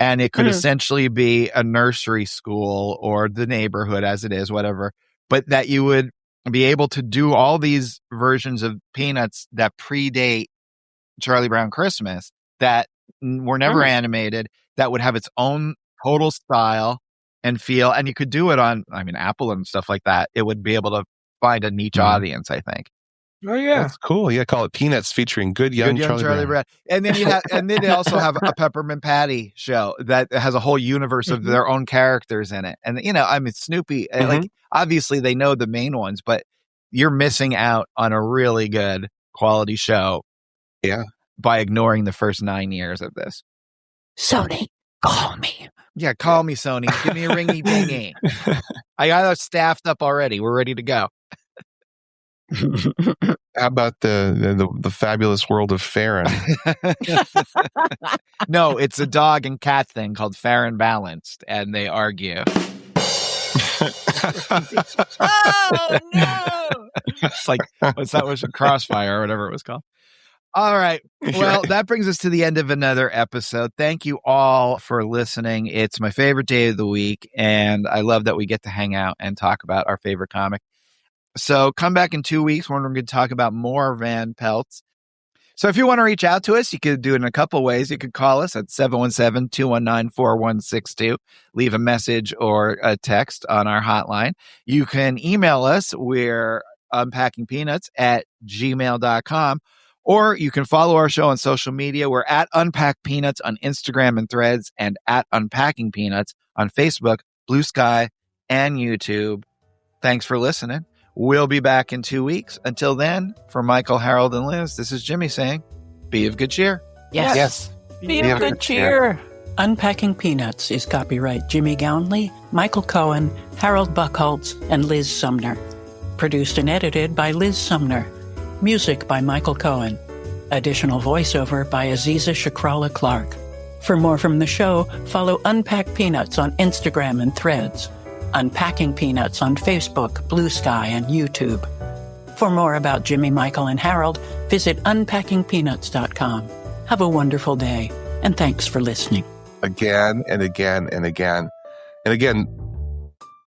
And it could essentially be a nursery school or the neighborhood as it is, whatever. But that you would be able to do all these versions of Peanuts that predate Charlie Brown Christmas that were never animated, that would have its own total style and feel. And you could do it on, Apple and stuff like that. It would be able to find a niche audience, I think. Oh yeah, that's cool. Yeah, call it Peanuts, featuring good young Charlie Brown. And then they also have a Peppermint Patty show that has a whole universe of their own characters in it. And Snoopy, like obviously they know the main ones, but you're missing out on a really good quality show. Yeah, by ignoring the first 9 years of this. Sony, call me. Yeah, call me, Sony. Give me a ringy dingy. I got us staffed up already. We're ready to go. How about the fabulous world of Farron? No, it's a dog and cat thing called Fair and Balanced, and they argue. Oh no! It's like, what's that? Was a Crossfire or whatever it was called. All right. Well, that brings us to the end of another episode. Thank you all for listening. It's my favorite day of the week, and I love that we get to hang out and talk about our favorite comic. So come back in 2 weeks when we're going to talk about more Van Pelts. So if you want to reach out to us, you could do it in a couple ways. You could call us at 717-219-4162. Leave a message or a text on our hotline. You can email us. We're unpackingpeanuts@gmail.com. Or you can follow our show on social media. We're at Unpack Peanuts on Instagram and Threads, and at Unpacking Peanuts on Facebook, Blue Sky, and YouTube. Thanks for listening. We'll be back in 2 weeks. Until then, for Michael, Harold, and Liz, this is Jimmy saying, be of good cheer. Yes. Be of good cheer. Unpacking Peanuts is copyright Jimmy Gownley, Michael Cohen, Harold Buckholtz, and Liz Sumner. Produced and edited by Liz Sumner. Music by Michael Cohen. Additional voiceover by Aziza Shakrala Clark. For more from the show, follow Unpack Peanuts on Instagram and Threads. Unpacking Peanuts on Facebook, Blue Sky, and YouTube. For more about Jimmy, Michael, and Harold, visit unpackingpeanuts.com. Have a wonderful day, and thanks for listening. Again and again and again. And again,